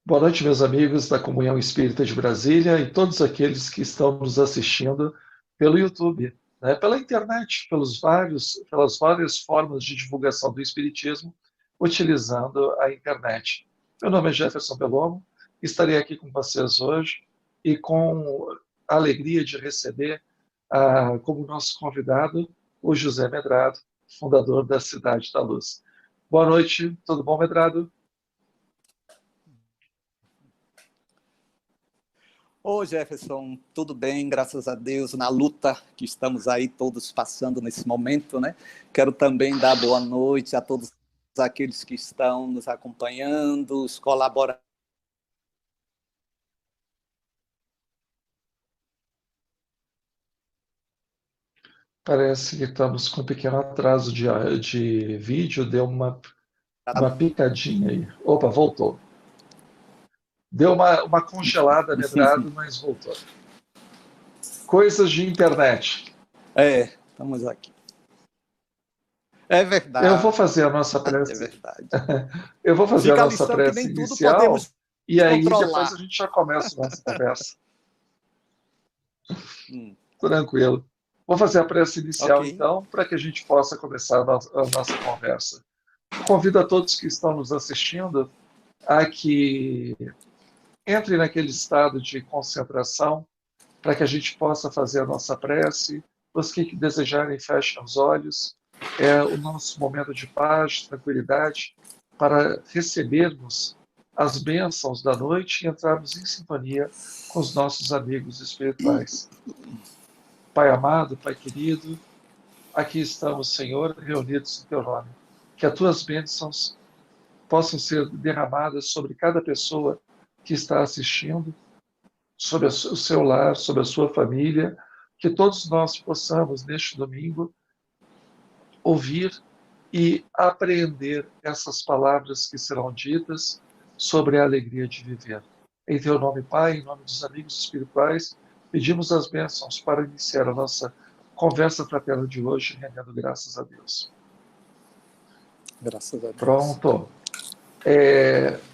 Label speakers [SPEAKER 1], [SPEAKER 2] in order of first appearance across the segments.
[SPEAKER 1] Boa noite, meus amigos da Comunhão Espírita de Brasília e todos aqueles que estão nos assistindo pelo YouTube, né, pela internet, pelas várias formas de divulgação do Espiritismo, utilizando a internet. Meu nome é Jefferson Bellomo, estarei aqui com vocês hoje e com a alegria de receber como nosso convidado o José Medrado, fundador da Cidade da Luz. Boa noite, tudo bom, Medrado?
[SPEAKER 2] Ô Jefferson, tudo bem, graças a Deus, na luta que estamos aí todos passando nesse momento, né? Quero também dar boa noite a todos aqueles que estão nos acompanhando, os colaboradores.
[SPEAKER 1] Parece que estamos com um pequeno atraso de vídeo, deu uma picadinha aí. Opa, voltou. Deu uma congelada, Medrado, mas voltou. Coisas de internet.
[SPEAKER 2] Estamos aqui. É verdade.
[SPEAKER 1] Eu vou fazer a nossa prece.
[SPEAKER 2] É verdade.
[SPEAKER 1] Eu vou fazer
[SPEAKER 2] Fica
[SPEAKER 1] a nossa prece
[SPEAKER 2] que nem
[SPEAKER 1] inicial
[SPEAKER 2] tudo podemos
[SPEAKER 1] e aí
[SPEAKER 2] controlar.
[SPEAKER 1] depois a gente já começa a nossa conversa. Tranquilo. Vou fazer a prece inicial,
[SPEAKER 2] Okay.
[SPEAKER 1] Então, para que a gente possa começar a nossa conversa. Convido a todos que estão nos assistindo a que entre naquele estado de concentração para que a gente possa fazer a nossa prece. Os que desejarem, fechem os olhos. É o nosso momento de paz, tranquilidade, para recebermos as bênçãos da noite e entrarmos em sintonia com os nossos amigos espirituais. Pai amado, Pai querido, aqui estamos, Senhor, reunidos em Teu nome. Que as Tuas bênçãos possam ser derramadas sobre cada pessoa que está assistindo, sobre o seu lar, sobre a sua família, que todos nós possamos, neste domingo, ouvir e apreender essas palavras que serão ditas sobre a alegria de viver. Em Teu nome, Pai, em nome dos amigos espirituais, pedimos as bênçãos para iniciar a nossa conversa fraterna de hoje, rendendo graças a Deus.
[SPEAKER 2] Graças a Deus.
[SPEAKER 1] Pronto.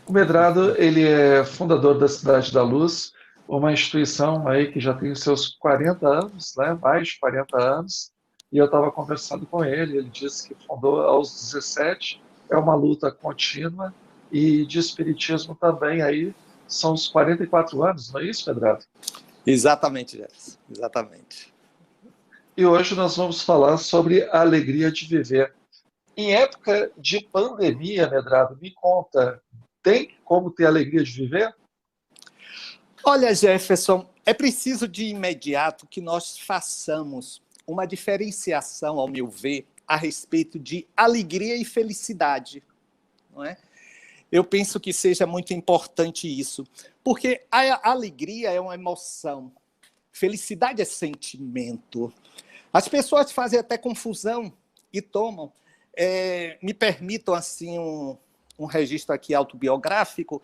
[SPEAKER 1] O Medrado, ele é fundador da Cidade da Luz, uma instituição aí que já tem os seus 40 anos, né? Mais de 40 anos, e eu estava conversando com ele disse que fundou aos 17, é uma luta contínua, e de espiritismo também aí são os 44 anos, não é isso, Medrado?
[SPEAKER 2] Exatamente, Jefferson, exatamente.
[SPEAKER 1] E hoje nós vamos falar sobre a alegria de viver. Em época de pandemia, Medrado, me conta, tem como ter alegria de viver?
[SPEAKER 2] Olha, Jefferson, é preciso de imediato que nós façamos uma diferenciação, ao meu ver, a respeito de alegria e felicidade, não é? Eu penso que seja muito importante isso, porque a alegria é uma emoção, felicidade é sentimento. As pessoas fazem até confusão e tomam. Me permitam, assim, um registro aqui autobiográfico.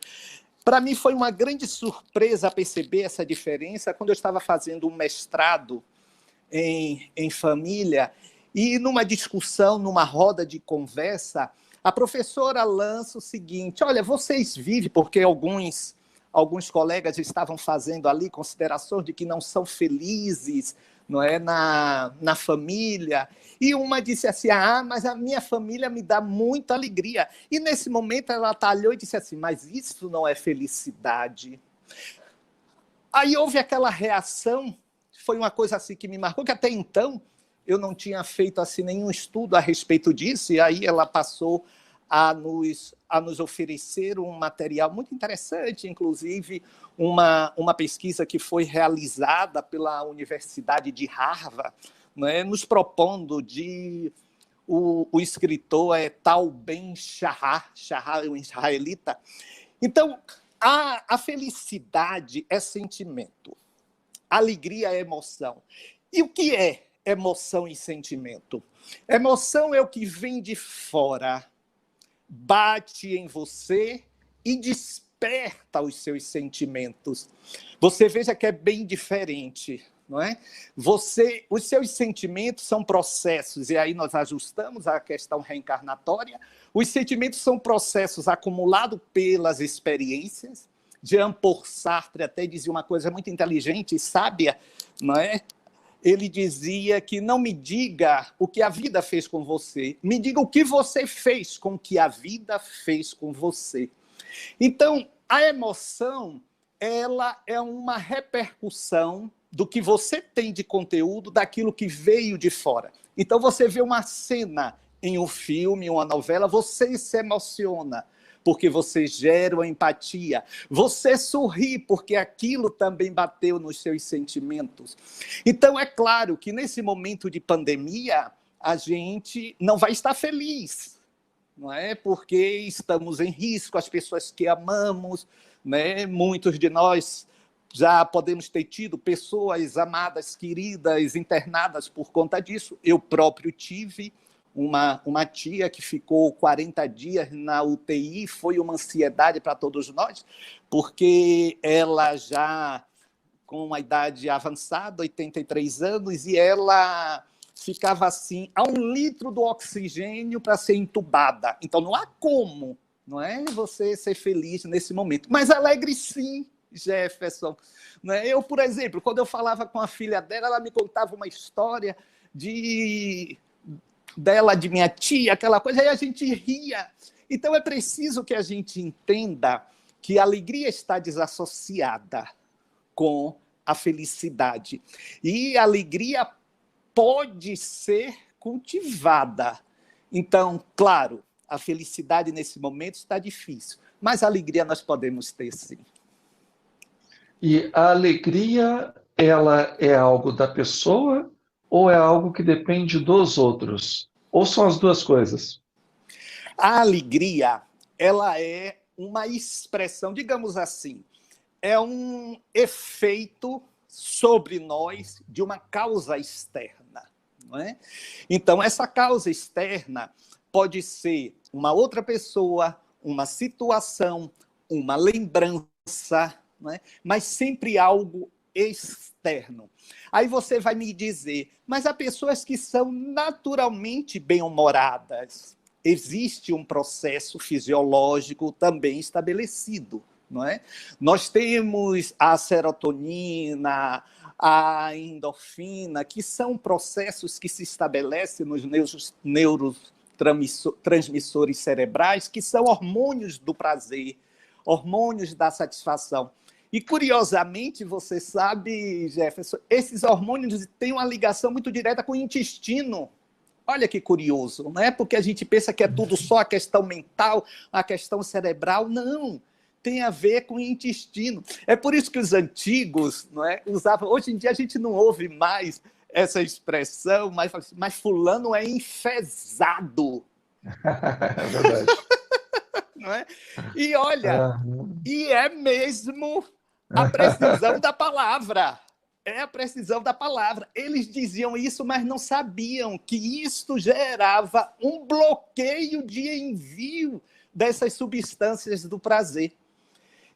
[SPEAKER 2] Para mim foi uma grande surpresa perceber essa diferença quando eu estava fazendo um mestrado em família e numa discussão, numa roda de conversa, a professora lança o seguinte: olha, vocês vivem, porque alguns colegas estavam fazendo ali considerações de que não são felizes, não é, na família, e uma disse assim: mas a minha família me dá muita alegria. E nesse momento ela talhou e disse assim: mas isso não é felicidade. Aí houve aquela reação, foi uma coisa assim que me marcou, que até então eu não tinha feito assim nenhum estudo a respeito disso, e aí ela passou a nos oferecer um material muito interessante, inclusive uma pesquisa que foi realizada pela Universidade de Harvard, né, nos propondo de... O escritor é Tal Ben-Shahar, é um israelita. Então, a felicidade é sentimento, a alegria é emoção. E o que é emoção e sentimento? Emoção é o que vem de fora, bate em você e desperta os seus sentimentos. Você veja que é bem diferente, não é? Os seus sentimentos são processos, e aí nós ajustamos a questão reencarnatória. Os sentimentos são processos acumulados pelas experiências. Jean-Paul Sartre até dizia uma coisa muito inteligente e sábia, não é? Ele dizia que não me diga o que a vida fez com você, me diga o que você fez com o que a vida fez com você. Então, a emoção, ela é uma repercussão do que você tem de conteúdo, daquilo que veio de fora. Então, você vê uma cena em um filme, uma novela, você se emociona, porque você gera uma empatia. Você sorri, porque aquilo também bateu nos seus sentimentos. Então, é claro que nesse momento de pandemia, a gente não vai estar feliz, não é? Porque estamos em risco, as pessoas que amamos, né? Muitos de nós já podemos ter tido pessoas amadas, queridas, internadas por conta disso. Eu próprio tive uma tia que ficou 40 dias na UTI, foi uma ansiedade para todos nós, porque ela já com uma idade avançada, 83 anos, e ela ficava assim, a 1 litro do oxigênio para ser entubada. Então não há como, não é, você ser feliz nesse momento. Mas alegre sim, Jefferson. Eu, por exemplo, quando eu falava com a filha dela, ela me contava uma história dela, de minha tia, aquela coisa, aí a gente ria. Então é preciso que a gente entenda que a alegria está desassociada com a felicidade. E a alegria pode ser cultivada. Então, claro, a felicidade nesse momento está difícil, mas a alegria nós podemos ter sim.
[SPEAKER 1] E a alegria, ela é algo da pessoa ou é algo que depende dos outros? Ou são as duas coisas?
[SPEAKER 2] A alegria, ela é uma expressão, digamos assim, é um efeito sobre nós de uma causa externa, não é? Então, essa causa externa pode ser uma outra pessoa, uma situação, uma lembrança, não é? Mas sempre algo externo. Aí você vai me dizer, mas há pessoas que são naturalmente bem-humoradas. Existe um processo fisiológico também estabelecido, não é? Nós temos a serotonina, a endorfina, que são processos que se estabelecem nos neurotransmissores cerebrais, que são hormônios do prazer, hormônios da satisfação. E, curiosamente, você sabe, Jefferson, esses hormônios têm uma ligação muito direta com o intestino. Olha que curioso, não é? Porque a gente pensa que é tudo só a questão mental, a questão cerebral. Não, tem a ver com o intestino. É por isso que os antigos, não é, usavam... Hoje em dia a gente não ouve mais essa expressão, mas fulano é enfesado.
[SPEAKER 1] É verdade.
[SPEAKER 2] Não é? E olha, e é mesmo a precisão da palavra. É a precisão da palavra. Eles diziam isso, mas não sabiam que isso gerava um bloqueio de envio dessas substâncias do prazer.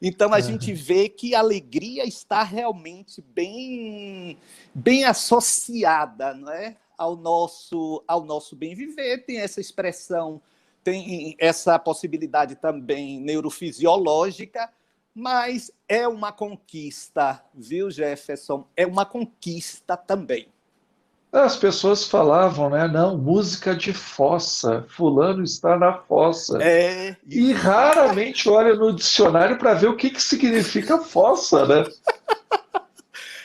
[SPEAKER 2] Então, a gente vê que a alegria está realmente bem associada, não é? ao nosso bem viver. Tem essa expressão, tem essa possibilidade também neurofisiológica, mas é uma conquista, viu, Jefferson? É uma conquista também.
[SPEAKER 1] As pessoas falavam, né? Não, música de fossa, fulano está na fossa. E raramente olha no dicionário para ver o que significa fossa, né?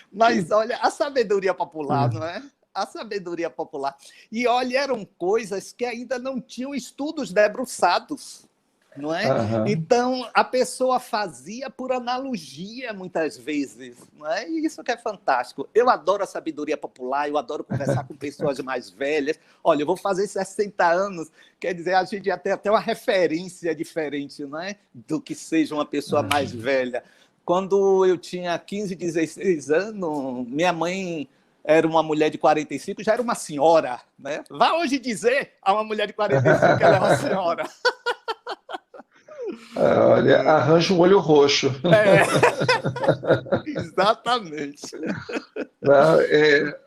[SPEAKER 2] Mas olha, a sabedoria popular, não é? A sabedoria popular. E olha, eram coisas que ainda não tinham estudos debruçados, não é? Então, a pessoa fazia por analogia, muitas vezes, não é? E isso que é fantástico. Eu adoro a sabedoria popular, eu adoro conversar com pessoas mais velhas. Olha, eu vou fazer 60 anos, quer dizer, a gente já tem até uma referência diferente, não é? Do que seja uma pessoa mais velha. Quando eu tinha 15, 16 anos, minha mãe era uma mulher de 45, já era uma senhora, né? Vá hoje dizer a uma mulher de 45 que ela é uma senhora.
[SPEAKER 1] Olha, arranja um olho roxo.
[SPEAKER 2] É, exatamente.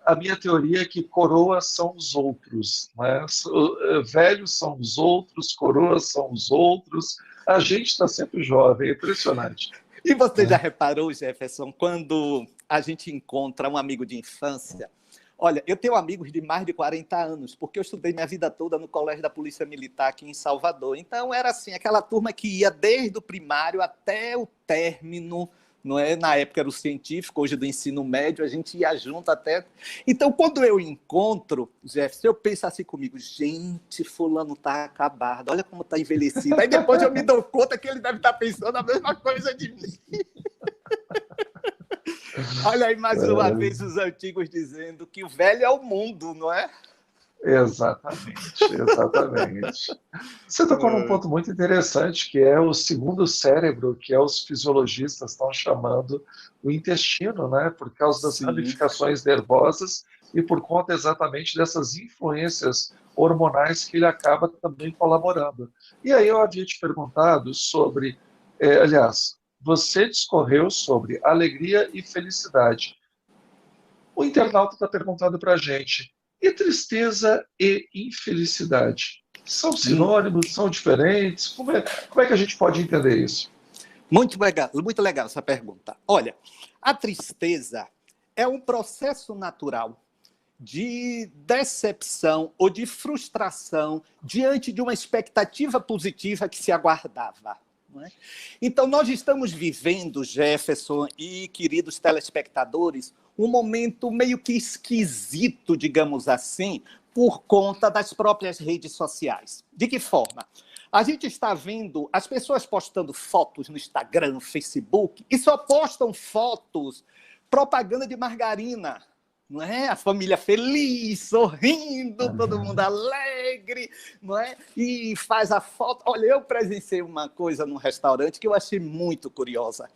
[SPEAKER 1] A minha teoria é que coroas são os outros, né? Velhos são os outros, coroas são os outros. A gente está sempre jovem, é impressionante.
[SPEAKER 2] E você já
[SPEAKER 1] Né?
[SPEAKER 2] reparou, Jefferson, quando a gente encontra um amigo de infância? Olha, eu tenho amigos de mais de 40 anos, porque eu estudei minha vida toda no Colégio da Polícia Militar aqui em Salvador. Então, era assim, aquela turma que ia desde o primário até o término, não é? Na época era o científico, hoje do ensino médio, a gente ia junto até. Então, quando eu encontro, Jefferson, eu penso assim comigo, gente, fulano está acabado, olha como está envelhecido. Aí depois eu me dou conta que ele deve estar pensando a mesma coisa de mim. Olha aí mais uma vez os antigos dizendo que o velho é o mundo, não é?
[SPEAKER 1] Exatamente, exatamente. Você tocou num ponto muito interessante, que é o segundo cérebro, que é os fisiologistas estão chamando o intestino, né? Por causa das
[SPEAKER 2] Sim.
[SPEAKER 1] ramificações nervosas e por conta exatamente dessas influências hormonais que ele acaba também colaborando. E aí eu havia te perguntado sobre, aliás, você discorreu sobre alegria e felicidade. O internauta está perguntando para a gente: e tristeza e infelicidade? São sinônimos? São diferentes? Como é que a gente pode entender isso?
[SPEAKER 2] Muito legal essa pergunta. Olha, a tristeza é um processo natural de decepção ou de frustração diante de uma expectativa positiva que se aguardava. Não é? Então, nós estamos vivendo, Jefferson e queridos telespectadores, um momento meio que esquisito, digamos assim, por conta das próprias redes sociais. De que forma? A gente está vendo as pessoas postando fotos no Instagram, no Facebook, e só postam fotos propaganda de margarina, não é? A família feliz, sorrindo, todo mundo alegre, não é? E faz a foto. Olha, eu presenciei uma coisa num restaurante que eu achei muito curiosa.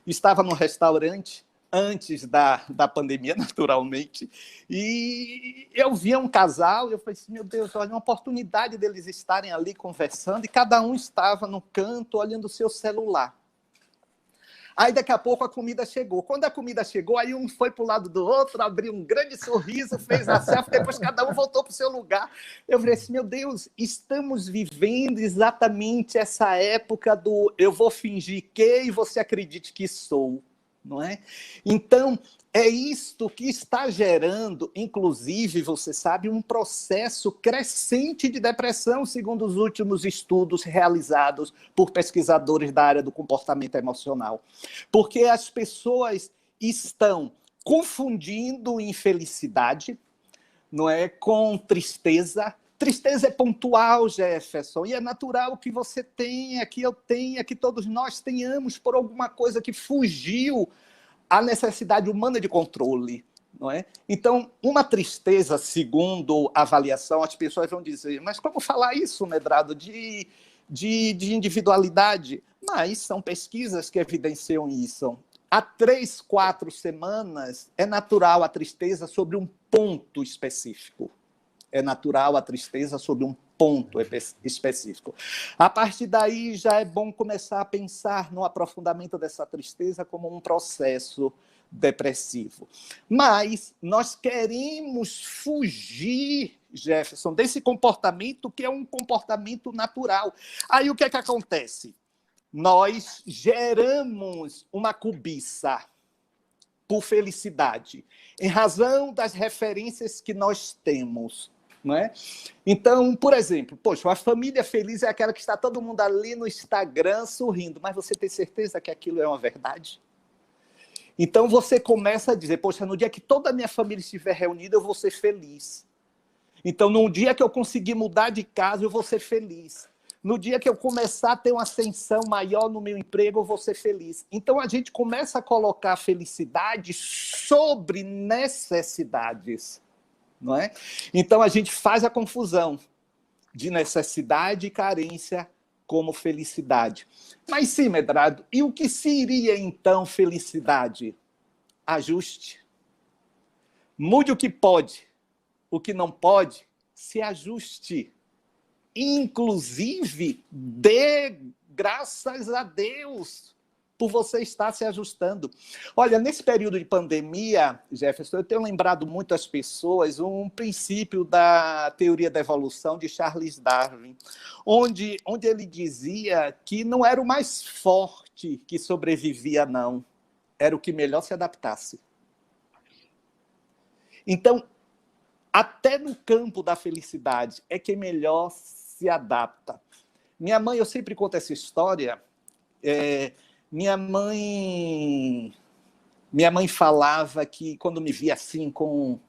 [SPEAKER 2] Estava num restaurante antes da pandemia, naturalmente, e eu via um casal e eu falei assim, meu Deus, olha, uma oportunidade deles estarem ali conversando e cada um estava no canto olhando o seu celular. Aí, daqui a pouco, a comida chegou. Quando a comida chegou, aí um foi para o lado do outro, abriu um grande sorriso, fez a selfie, depois cada um voltou para o seu lugar. Eu falei assim, meu Deus, estamos vivendo exatamente essa época do eu vou fingir que e você acredite que sou. Não é? Então, é isto que está gerando, inclusive, você sabe, um processo crescente de depressão, segundo os últimos estudos realizados por pesquisadores da área do comportamento emocional. Porque as pessoas estão confundindo infelicidade, não é, com tristeza. Tristeza é pontual, Jefferson, e é natural que você tenha, que eu tenha, que todos nós tenhamos por alguma coisa que fugiu à necessidade humana de controle. Não é? Então, uma tristeza, segundo a avaliação, as pessoas vão dizer, mas como falar isso, Medrado, de individualidade? Mas são pesquisas que evidenciam isso. Há 3, 4 semanas, é natural a tristeza sobre um ponto específico. É natural a tristeza sobre um ponto específico. A partir daí, já é bom começar a pensar no aprofundamento dessa tristeza como um processo depressivo. Mas nós queremos fugir, Jefferson, desse comportamento que é um comportamento natural. Aí o que é que acontece? Nós geramos uma cobiça por felicidade, em razão das referências que nós temos. Não é? Então, por exemplo, poxa, a família feliz é aquela que está todo mundo ali no Instagram sorrindo, mas você tem certeza que aquilo é uma verdade? Então você começa a dizer, poxa, no dia que toda a minha família estiver reunida, eu vou ser feliz. Então, no dia que eu conseguir mudar de casa, eu vou ser feliz. No dia que eu começar a ter uma ascensão maior no meu emprego, eu vou ser feliz. Então, a gente começa a colocar a felicidade sobre necessidades. Não é? Então, a gente faz a confusão de necessidade e carência como felicidade. Mas sim, Medrado, e o que seria, então, felicidade? Ajuste. Mude o que pode. O que não pode, se ajuste. Inclusive, dê graças a Deus por você estar se ajustando. Olha, nesse período de pandemia, Jefferson, eu tenho lembrado muito às pessoas um princípio da teoria da evolução de Charles Darwin, onde ele dizia que não era o mais forte que sobrevivia, não. Era o que melhor se adaptasse. Então, até no campo da felicidade, é quem melhor se adapta. Minha mãe, eu sempre conto essa história, minha mãe falava que quando me via assim com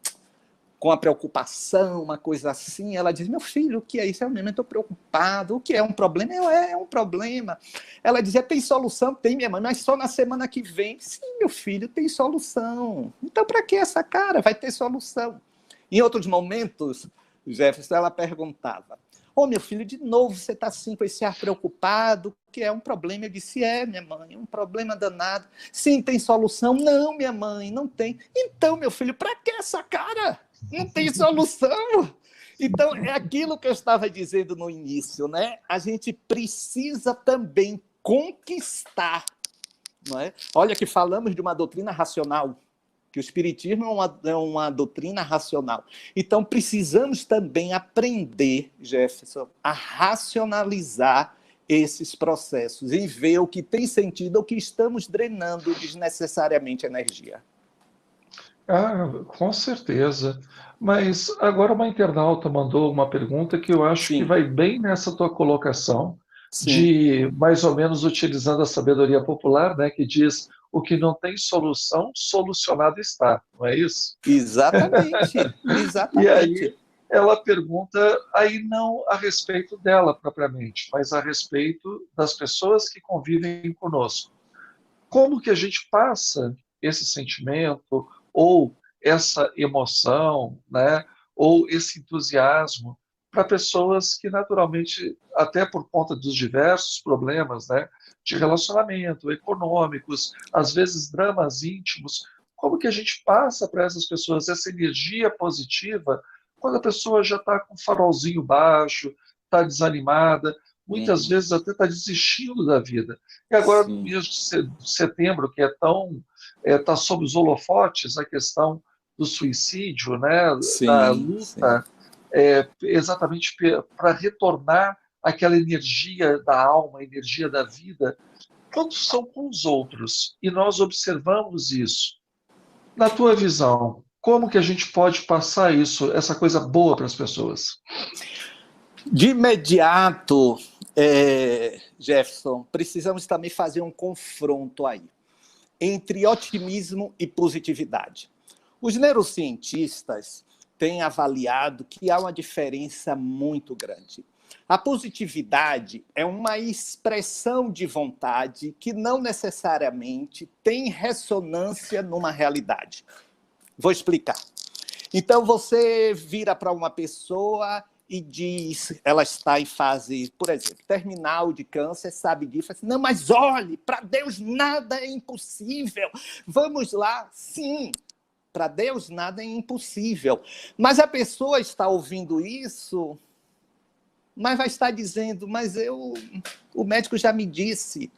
[SPEAKER 2] a preocupação, uma coisa assim, ela diz: meu filho, o que é isso? Eu mesmo estou preocupado. O que é um problema? É um problema. Ela dizia: tem solução? Tem, minha mãe, mas só na semana que vem. Sim, meu filho, tem solução. Então, para que essa cara? Vai ter solução. Em outros momentos, Jefferson, ela perguntava: meu filho, de novo você está assim com esse ar preocupado, que é um problema. Eu disse: minha mãe, é um problema danado. Sim, tem solução? Não, minha mãe, não tem. Então, meu filho, para que essa cara? Não tem solução. Então, é aquilo que eu estava dizendo no início, né? A gente precisa também conquistar, não é? Olha que falamos de uma doutrina racional, que o Espiritismo é uma doutrina racional. Então, precisamos também aprender, Jefferson, a racionalizar esses processos e ver o que tem sentido ou que estamos drenando desnecessariamente energia.
[SPEAKER 1] Com certeza. Mas agora uma internauta mandou uma pergunta que eu acho que
[SPEAKER 2] Sim,
[SPEAKER 1] vai bem nessa tua colocação,
[SPEAKER 2] sim.
[SPEAKER 1] de mais ou menos utilizando a sabedoria popular, né, que diz: o que não tem solução, solucionado está, não é isso?
[SPEAKER 2] Exatamente,
[SPEAKER 1] E aí
[SPEAKER 2] exatamente.
[SPEAKER 1] ela pergunta, aí não a respeito dela propriamente, mas a respeito das pessoas que convivem conosco. Como que a gente passa esse sentimento ou essa emoção, né, ou esse entusiasmo para pessoas que naturalmente, até por conta dos diversos problemas, né, de relacionamento, econômicos, às vezes dramas íntimos, como que a gente passa para essas pessoas essa energia positiva quando a pessoa já está com o farolzinho baixo, está desanimada, muitas
[SPEAKER 2] Uhum,
[SPEAKER 1] vezes até está desistindo da vida. E agora, no
[SPEAKER 2] sim,
[SPEAKER 1] mês de setembro, que é tão está sob os holofotes a questão do suicídio, né, da
[SPEAKER 2] sim, sim.
[SPEAKER 1] luta, exatamente para retornar aquela energia da alma, a energia da vida, quando são com os outros. E nós observamos isso. Na tua visão, como que a gente pode passar isso, essa coisa boa para as pessoas?
[SPEAKER 2] De imediato, Jefferson, precisamos também fazer um confronto aí entre otimismo e positividade. Os neurocientistas têm avaliado que há uma diferença muito grande. A positividade é uma expressão de vontade que não necessariamente tem ressonância numa realidade. Vou explicar. Então, você vira para uma pessoa e diz, ela está em fase, por exemplo, terminal de câncer, sabe disso, assim, não, mas olhe, para Deus nada é impossível, vamos lá, sim, para Deus nada é impossível, mas a pessoa está ouvindo isso, mas vai estar dizendo, o médico já me disse,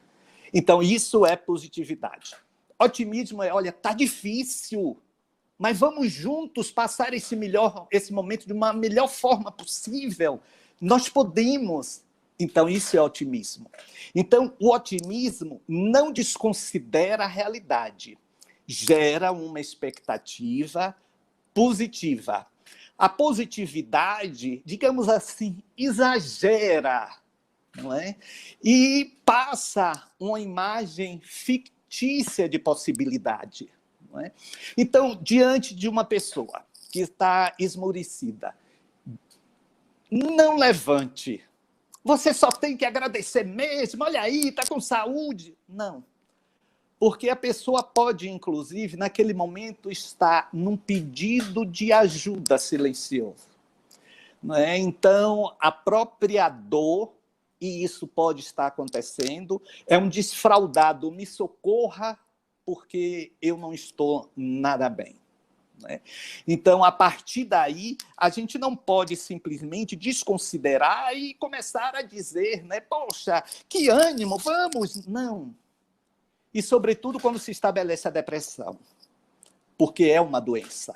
[SPEAKER 2] então isso é positividade. Otimismo é, olha, tá difícil, mas vamos juntos passar esse momento de uma melhor forma possível. Nós podemos. Então, isso é otimismo. Então, o otimismo não desconsidera a realidade, gera uma expectativa positiva. A positividade, digamos assim, exagera, não é? E passa uma imagem fictícia de possibilidade. Não é? Então, diante de uma pessoa que está esmorecida, não levante. Você só tem que agradecer mesmo. Olha aí, está com saúde. Não. Porque a pessoa pode, inclusive, naquele momento, estar num pedido de ajuda silencioso. Não é? Então, a própria dor, e isso pode estar acontecendo, é um desfraudado, me socorra, porque eu não estou nada bem. né? Então, a partir daí, a gente não pode simplesmente desconsiderar e começar a dizer, né, poxa, que ânimo, vamos! Não. E, sobretudo, quando se estabelece a depressão, porque é uma doença.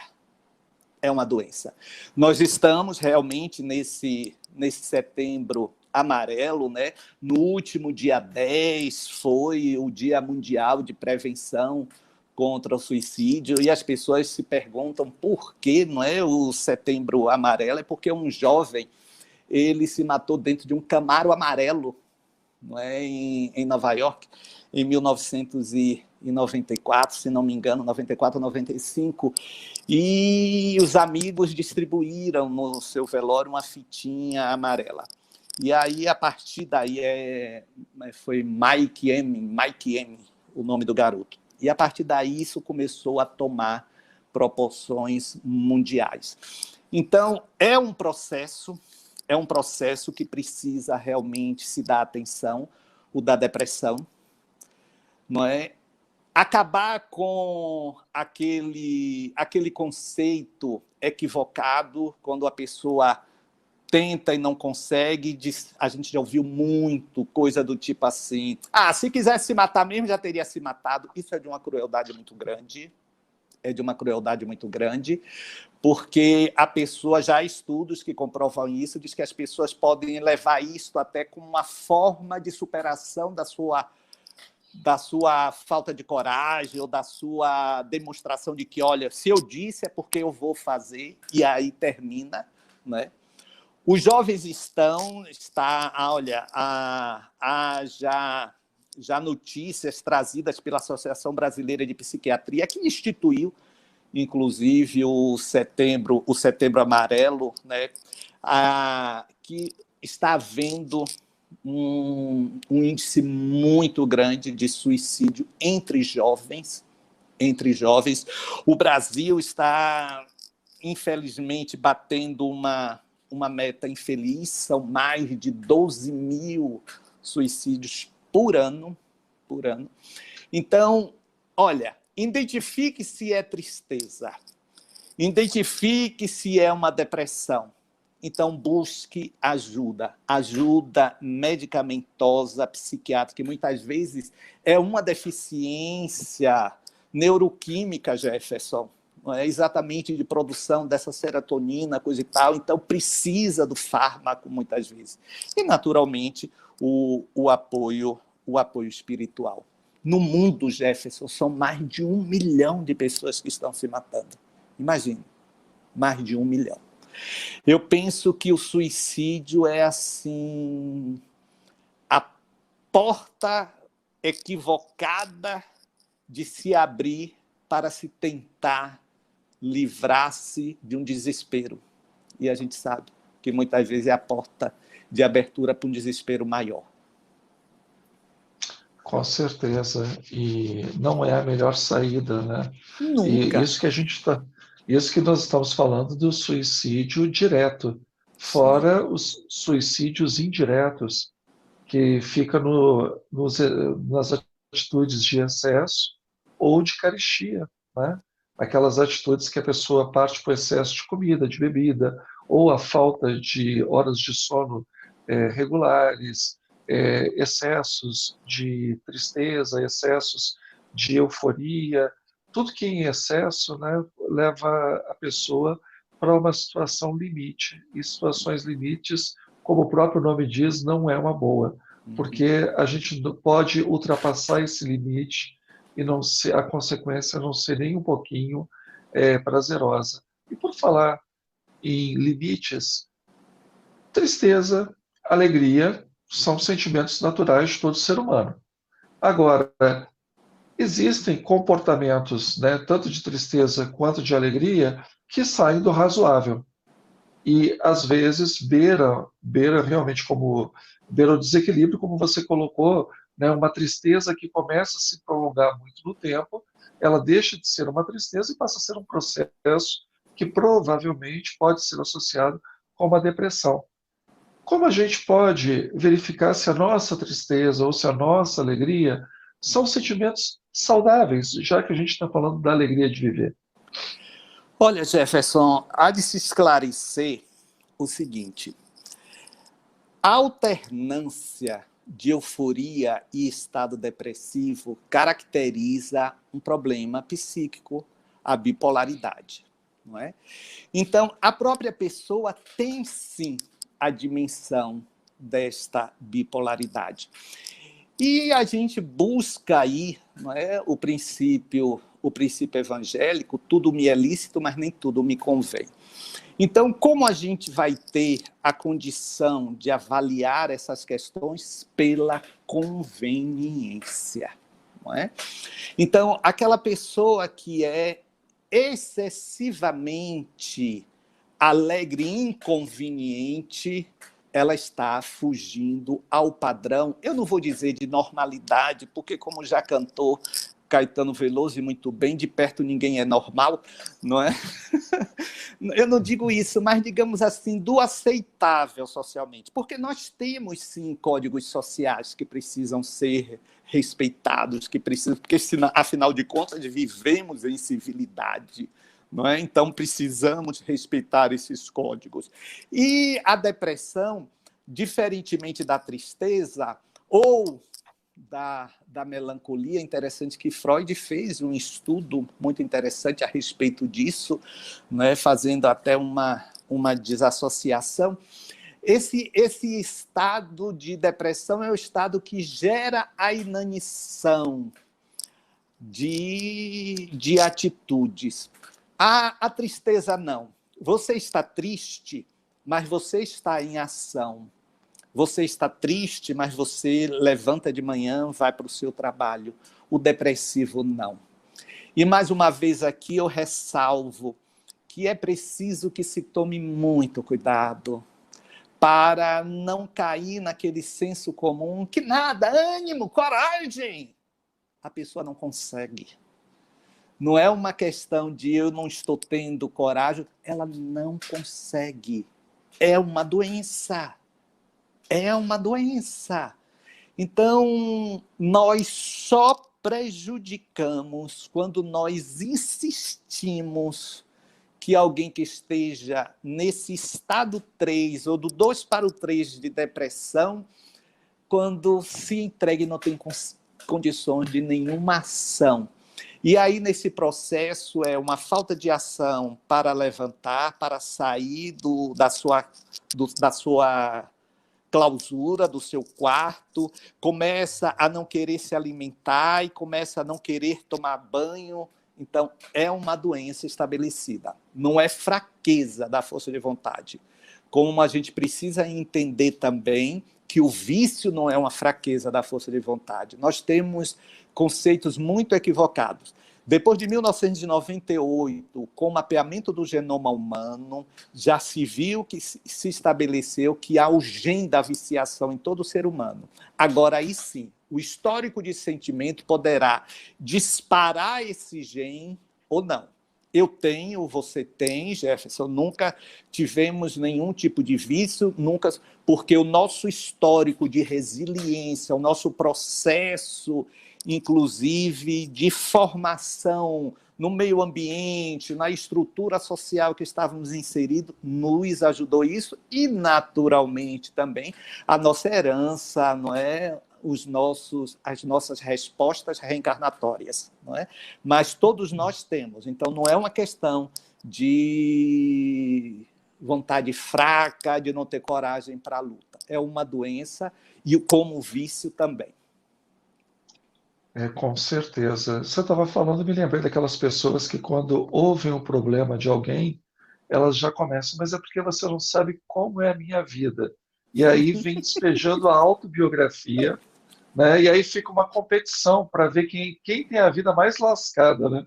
[SPEAKER 2] É uma doença. Nós estamos realmente nesse setembro amarelo, né? No último dia 10 foi o Dia Mundial de Prevenção contra o Suicídio, e as pessoas se perguntam por que, não é, o setembro amarelo. É porque um jovem, ele se matou dentro de um Camaro amarelo, não é, em Nova York, em 1994, se não me engano, 94 ou 95, e os amigos distribuíram no seu velório uma fitinha amarela. E aí, a partir daí, foi Mike M, o nome do garoto. E a partir daí, isso começou a tomar proporções mundiais. Então, é um processo que precisa realmente se dar atenção, o da depressão, não é? Acabar com aquele conceito equivocado, quando a pessoa tenta e não consegue. A gente já ouviu muito coisa do tipo assim, se quisesse se matar mesmo, já teria se matado. Isso é de uma crueldade muito grande. Porque a pessoa, já há estudos que comprovam isso, diz que as pessoas podem levar isso até como uma forma de superação da sua falta de coragem, ou da sua demonstração de que, olha, se eu disse é porque eu vou fazer, e aí termina, né? Os jovens já notícias trazidas pela Associação Brasileira de Psiquiatria, que instituiu, inclusive, o Setembro Amarelo, né? Que está havendo um índice muito grande de suicídio entre jovens. O Brasil está, infelizmente, batendo uma meta infeliz. São mais de 12 mil suicídios por ano. Então, olha, identifique se é tristeza, identifique se é uma depressão. Então, busque ajuda medicamentosa, psiquiátrica, que muitas vezes é uma deficiência neuroquímica, Jefferson, não é exatamente de produção dessa serotonina, coisa e tal. Então, precisa do fármaco, muitas vezes. E, naturalmente, o apoio espiritual. No mundo, Jefferson, são mais de 1 milhão de pessoas que estão se matando. Imagine, mais de 1 milhão. Eu penso que o suicídio é, assim, a porta equivocada de se abrir para se tentar livrar-se de um desespero. E a gente sabe que muitas vezes é a porta de abertura para um desespero maior.
[SPEAKER 1] Com certeza. E não é a melhor saída, né?
[SPEAKER 2] Nunca.
[SPEAKER 1] E isso que nós estamos falando do suicídio direto, fora os suicídios indiretos, que fica nas atitudes de excesso ou de carestia, né? Aquelas atitudes que a pessoa parte para o excesso de comida, de bebida, ou a falta de horas de sono regulares, excessos de tristeza, excessos de euforia, tudo que em excesso, né, leva a pessoa para uma situação limite. E situações limites, como o próprio nome diz, não é uma boa, porque a gente não pode ultrapassar esse limite e a consequência não ser nem um pouquinho prazerosa. E por falar em limites, tristeza, alegria são sentimentos naturais de todo ser humano. Agora, existem comportamentos, né, tanto de tristeza quanto de alegria, que saem do razoável. E, às vezes, beira realmente beira o desequilíbrio, como você colocou, né, uma tristeza que começa a se prolongar muito no tempo, ela deixa de ser uma tristeza e passa a ser um processo que provavelmente pode ser associado com uma depressão. Como a gente pode verificar se a nossa tristeza ou se a nossa alegria são sentimentos saudáveis, já que a gente está falando da alegria de viver?
[SPEAKER 2] Olha, Jefferson, há de se esclarecer o seguinte: a alternância de euforia e estado depressivo caracteriza um problema psíquico, a bipolaridade, não é? Então, a própria pessoa tem sim a dimensão desta bipolaridade. E a gente busca aí, não é, o princípio evangélico, tudo me é lícito, mas nem tudo me convém. Então, como a gente vai ter a condição de avaliar essas questões? Pela conveniência, não é? Então, aquela pessoa que é excessivamente alegre e inconveniente, ela está fugindo ao padrão, eu não vou dizer de normalidade, porque como já cantou Caetano Veloso, e muito bem, de perto ninguém é normal, não é? Eu não digo isso, mas digamos assim, do aceitável socialmente, porque nós temos sim códigos sociais que precisam ser respeitados, que precisam, porque afinal de contas vivemos em civilidade, não é? Então precisamos respeitar esses códigos. E a depressão, diferentemente da tristeza ou da melancolia, interessante que Freud fez um estudo muito interessante a respeito disso, né, fazendo até uma desassociação. Esse estado de depressão é o estado que gera a inanição de atitudes. A tristeza não. Você está triste, mas você está em ação. Você está triste, mas você levanta de manhã, vai para o seu trabalho. O depressivo, não. E, mais uma vez aqui, eu ressalvo que é preciso que se tome muito cuidado para não cair naquele senso comum que nada, ânimo, coragem. A pessoa não consegue. Não é uma questão de eu não estou tendo coragem, ela não consegue. É uma doença. É uma doença. Então, nós só prejudicamos quando nós insistimos que alguém que esteja nesse estado 3 ou do 2 para o 3 de depressão, quando se entregue não tem condições de nenhuma ação. E aí, nesse processo, é uma falta de ação para levantar, para sair da sua clausura, do seu quarto, começa a não querer se alimentar e começa a não querer tomar banho. Então, é uma doença estabelecida. Não é fraqueza da força de vontade. Como a gente precisa entender também que o vício não é uma fraqueza da força de vontade. Nós temos conceitos muito equivocados. Depois de 1998, com o mapeamento do genoma humano, já se viu que se estabeleceu que há o gene da viciação em todo ser humano. Agora, aí sim, o histórico de sentimento poderá disparar esse gene ou não. Eu tenho, você tem, Jefferson, nunca tivemos nenhum tipo de vício, nunca, porque o nosso histórico de resiliência, o nosso processo, inclusive, de formação no meio ambiente, na estrutura social que estávamos inseridos, nos ajudou isso e, naturalmente, também a nossa herança, não é? As nossas respostas reencarnatórias, não é? Mas todos nós temos, então não é uma questão de vontade fraca, de não ter coragem para a luta. É uma doença e como vício também.
[SPEAKER 1] Com certeza. Você estava falando, me lembrei daquelas pessoas que, quando ouvem um problema de alguém, elas já começam, mas é porque você não sabe como é a minha vida. E aí vem despejando a autobiografia, né? E aí fica uma competição para ver quem tem a vida mais lascada, né?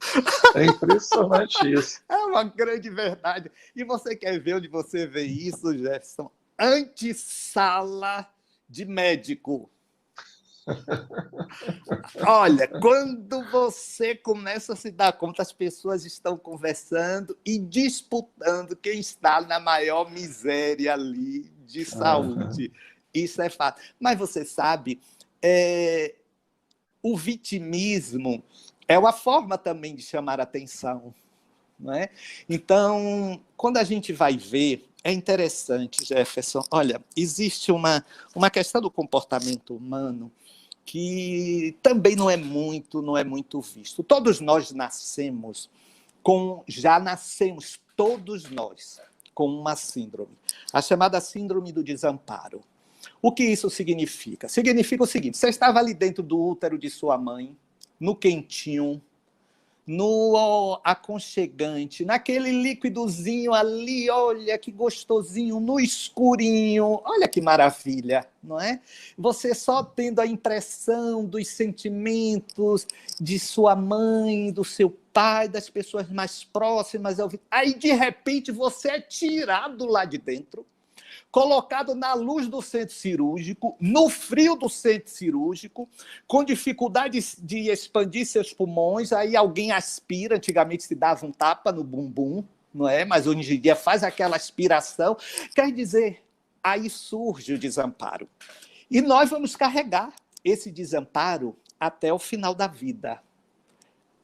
[SPEAKER 1] É impressionante isso.
[SPEAKER 2] É uma grande verdade. E você quer ver onde você vê isso, Jefferson? Antessala de médico. Olha, quando você começa a se dar conta, as pessoas estão conversando e disputando quem está na maior miséria ali de saúde. Isso é fato. Mas você sabe, o vitimismo é uma forma também de chamar atenção. não é? Então, quando a gente vai ver, é interessante, Jefferson, olha, existe uma questão do comportamento humano que também não é muito visto. Todos nós já nascemos todos nós com uma síndrome, a chamada síndrome do desamparo. O que isso significa? Significa o seguinte: você estava ali dentro do útero de sua mãe, no quentinho, no aconchegante, naquele líquidozinho ali, olha que gostosinho, no escurinho, olha que maravilha, não é? Você só tendo a impressão dos sentimentos de sua mãe, do seu pai, das pessoas mais próximas. Aí, de repente, você é tirado lá de dentro, colocado na luz do centro cirúrgico, no frio do centro cirúrgico, com dificuldade de expandir seus pulmões, aí alguém aspira, antigamente se dava um tapa no bumbum, não é? Mas hoje em dia faz aquela aspiração. Quer dizer, aí surge o desamparo. E nós vamos carregar esse desamparo até o final da vida.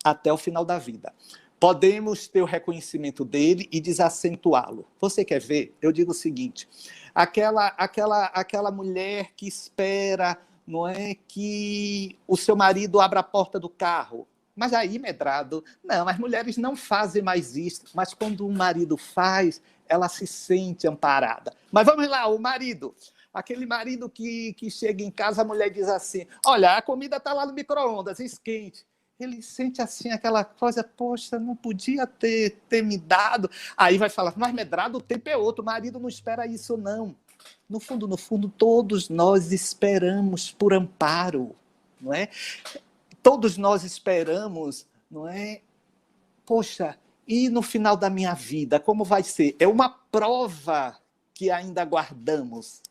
[SPEAKER 2] Até o final da vida. Podemos ter o reconhecimento dele e desacentuá-lo. Você quer ver? Eu digo o seguinte: aquela mulher que espera, não é, que o seu marido abra a porta do carro. Mas aí, medrado, não, as mulheres não fazem mais isso. Mas quando o marido faz, ela se sente amparada. Mas vamos lá, o marido. Aquele marido que chega em casa, a mulher diz assim: olha, a comida está lá no micro-ondas, esquente. Ele sente assim aquela coisa, poxa, não podia ter me dado. Aí vai falar, mas medrado, o tempo é outro, o marido não espera isso, não. No fundo, todos nós esperamos por amparo, não é? Todos nós esperamos, não é? Poxa, e no final da minha vida, como vai ser? É uma prova que ainda guardamos,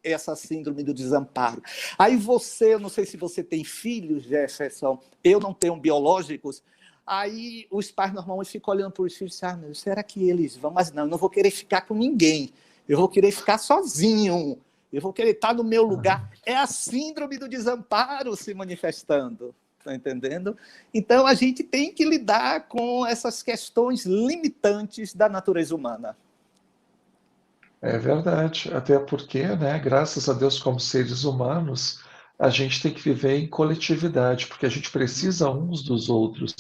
[SPEAKER 2] essa síndrome do desamparo. Aí eu não sei se você tem filhos, Jefferson, eu não tenho biológicos, aí os pais normalmente ficam olhando para os filhos e dizem, será que eles vão? Mas não, eu não vou querer ficar com ninguém, eu vou querer ficar sozinho, eu vou querer estar no meu lugar. É a síndrome do desamparo se manifestando, está entendendo? Então, a gente tem que lidar com essas questões limitantes da natureza humana.
[SPEAKER 1] É verdade, até porque, né, graças a Deus, como seres humanos, a gente tem que viver em coletividade, porque a gente precisa uns dos outros.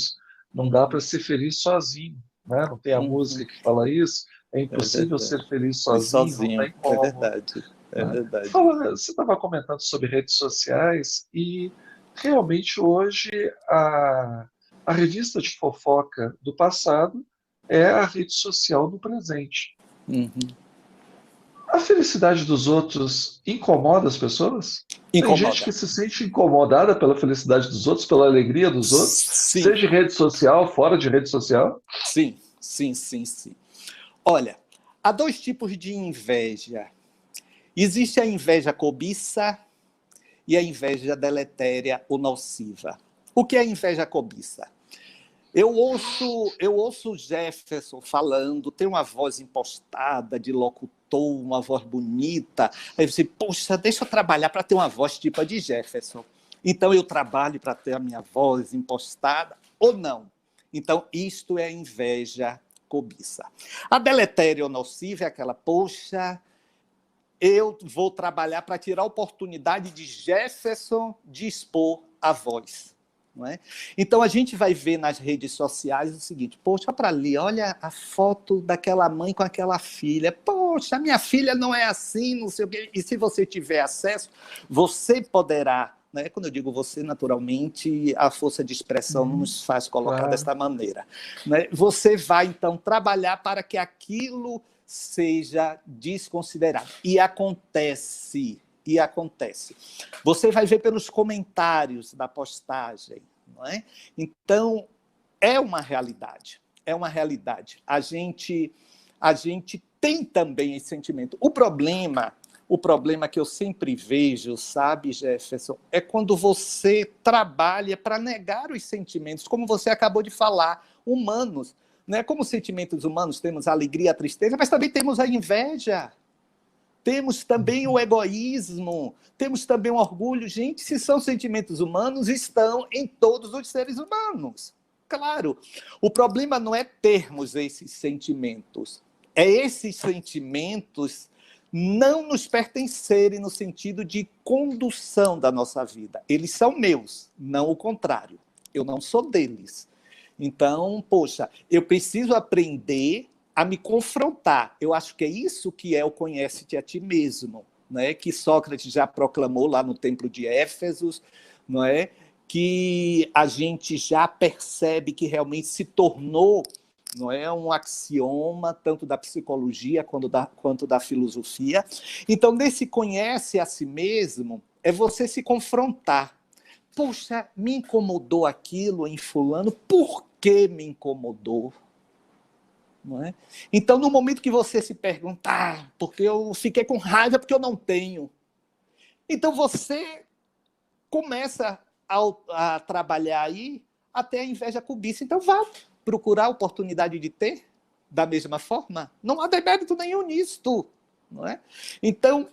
[SPEAKER 1] Não dá para ser feliz sozinho, né? Não tem a música
[SPEAKER 2] Uhum.
[SPEAKER 1] que fala isso? É
[SPEAKER 2] É
[SPEAKER 1] impossível ser
[SPEAKER 2] verdade.
[SPEAKER 1] feliz
[SPEAKER 2] E
[SPEAKER 1] sozinho, não
[SPEAKER 2] sozinho,
[SPEAKER 1] tem
[SPEAKER 2] é
[SPEAKER 1] como,
[SPEAKER 2] verdade, é
[SPEAKER 1] né?
[SPEAKER 2] verdade.
[SPEAKER 1] Você estava comentando sobre redes sociais e realmente hoje a revista de fofoca do passado é a rede social do presente.
[SPEAKER 2] Uhum.
[SPEAKER 1] A felicidade dos outros incomoda as pessoas? Tem gente
[SPEAKER 2] Incomoda.
[SPEAKER 1] que se sente incomodada pela felicidade dos outros, pela alegria dos outros,
[SPEAKER 2] Sim,
[SPEAKER 1] seja em rede social, fora de rede social.
[SPEAKER 2] sim. Olha, há dois tipos de inveja. Existe a inveja cobiça e a inveja deletéria ou nociva. O que é a inveja cobiça? Eu ouço o Jefferson falando, tem uma voz impostada de locutor, uma voz bonita. Aí você, poxa, deixa eu trabalhar para ter uma voz tipo a de Jefferson. Então eu trabalho para ter a minha voz impostada ou não. Então isto é inveja cobiça. A deletéria ou nociva é aquela, poxa, eu vou trabalhar para tirar a oportunidade de Jefferson de expor a voz. Não é? Então, a gente vai ver nas redes sociais o seguinte, poxa, para ali, olha a foto daquela mãe com aquela filha, poxa, a minha filha não é assim, não sei o quê. E se você tiver acesso, você poderá, né? Quando eu digo você, naturalmente, a força de expressão nos faz colocar
[SPEAKER 1] Claro.
[SPEAKER 2] desta maneira. Né? Você vai, então, trabalhar para que aquilo seja desconsiderado. E acontece. Você vai ver pelos comentários da postagem, não é? Então, é uma realidade. A gente tem também esse sentimento. O problema que eu sempre vejo, sabe, Jefferson, é quando você trabalha para negar os sentimentos, como você acabou de falar, humanos. Né? Como sentimentos humanos, temos a alegria, a tristeza, mas também temos a inveja. Temos também o egoísmo, temos também o orgulho. Gente, se são sentimentos humanos, estão em todos os seres humanos. Claro, o problema não é termos esses sentimentos, é esses sentimentos não nos pertencerem no sentido de condução da nossa vida. Eles são meus, não o contrário. Eu não sou deles. Então, poxa, eu preciso aprender a me confrontar. Eu acho que é isso que é o conhece-te a ti mesmo, né? Que Sócrates já proclamou lá no Templo de Éfesos, não é? Que a gente já percebe que realmente se tornou, não é, um axioma tanto da psicologia quanto da filosofia. Então, nesse conhece a si mesmo, é você se confrontar. Puxa, me incomodou aquilo em fulano, por que me incomodou? Não é? Então, no momento que você se pergunta, porque eu fiquei com raiva porque eu não tenho. Então, você começa a trabalhar aí até a inveja, a cobiça. Então, vá procurar a oportunidade de ter da mesma forma. Não há demérito nenhum nisto. Não é? Então,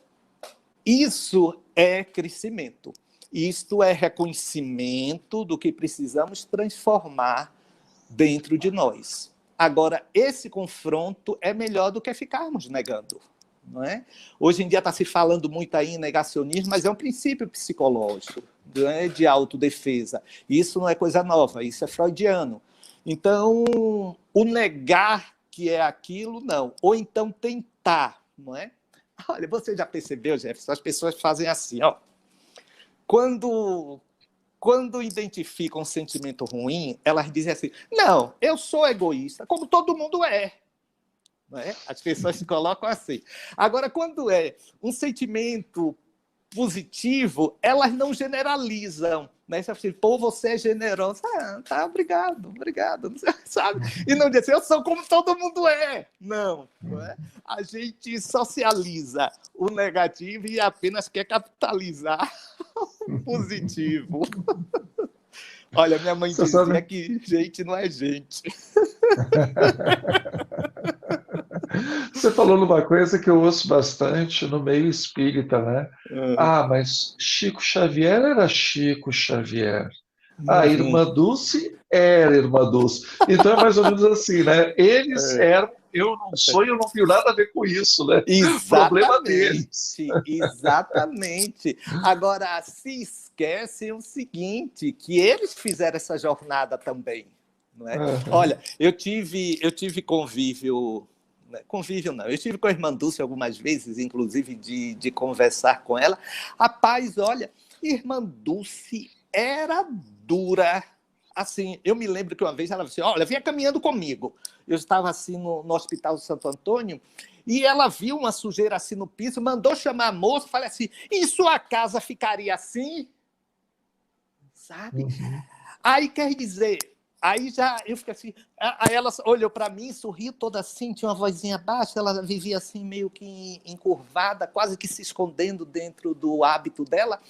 [SPEAKER 2] isso é crescimento. Isto é reconhecimento do que precisamos transformar dentro de nós. Agora, esse confronto é melhor do que ficarmos negando. Não é? Hoje em dia está se falando muito aí em negacionismo, mas é um princípio psicológico, não é, de autodefesa. Isso não é coisa nova, isso é freudiano. Então, o negar que é aquilo, não. Ou então tentar, não é? Olha, você já percebeu, Jefferson, as pessoas fazem assim, ó. Quando identificam um sentimento ruim, elas dizem assim, não, eu sou egoísta, como todo mundo é. Não é? As pessoas se colocam assim. Agora, quando é um sentimento positivo, elas não generalizam. Né? Você fala, pô, você é generoso. Ah, tá, obrigado, sabe? E não diz assim, eu sou como todo mundo é. Não, não é? A gente socializa o negativo e apenas quer capitalizar o positivo. Olha, minha mãe
[SPEAKER 1] Você
[SPEAKER 2] dizia
[SPEAKER 1] sabe?
[SPEAKER 2] que gente não é gente.
[SPEAKER 1] Você falou numa coisa que eu ouço bastante no meio espírita, né? Ah, mas Chico Xavier era Chico Xavier. A
[SPEAKER 2] Uhum.
[SPEAKER 1] irmã Dulce era irmã Dulce. Então é mais ou menos assim, né? Eles eram, eu não sou e eu não tenho nada a ver com isso, né? Problema deles.
[SPEAKER 2] Exatamente. Agora, se esquecem o seguinte, que eles fizeram essa jornada também, não é?
[SPEAKER 1] Uhum.
[SPEAKER 2] Olha, eu tive convívio, convívio não, eu estive com a irmã Dulce algumas vezes, inclusive de conversar com ela. Rapaz, olha, irmã Dulce era dura. Assim, eu me lembro que uma vez ela disse, olha, vinha caminhando comigo. Eu estava assim no Hospital de Santo Antônio e ela viu uma sujeira assim no piso, mandou chamar a moça, falei assim, e sua casa ficaria assim? Sabe?
[SPEAKER 1] Uhum.
[SPEAKER 2] Aí quer dizer, aí já eu fiquei assim, aí ela olhou para mim, sorriu toda assim, tinha uma vozinha baixa, ela vivia assim meio que encurvada, quase que se escondendo dentro do hábito dela.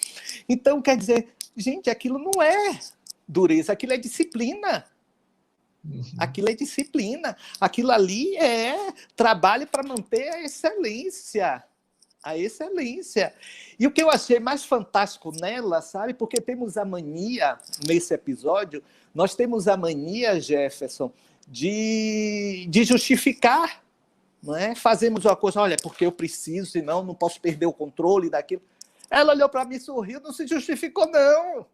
[SPEAKER 2] Então, quer dizer, gente, aquilo não é dureza, aquilo é disciplina.
[SPEAKER 1] Uhum.
[SPEAKER 2] Aquilo é disciplina. Aquilo ali é trabalho para manter a excelência. A excelência. E o que eu achei mais fantástico nela, sabe? Porque temos a mania, nesse episódio, nós temos a mania, Jefferson, de justificar. Não é? Fazemos uma coisa, olha, porque eu preciso, senão não posso perder o controle daquilo. Ela olhou para mim, sorriu, não se justificou, não.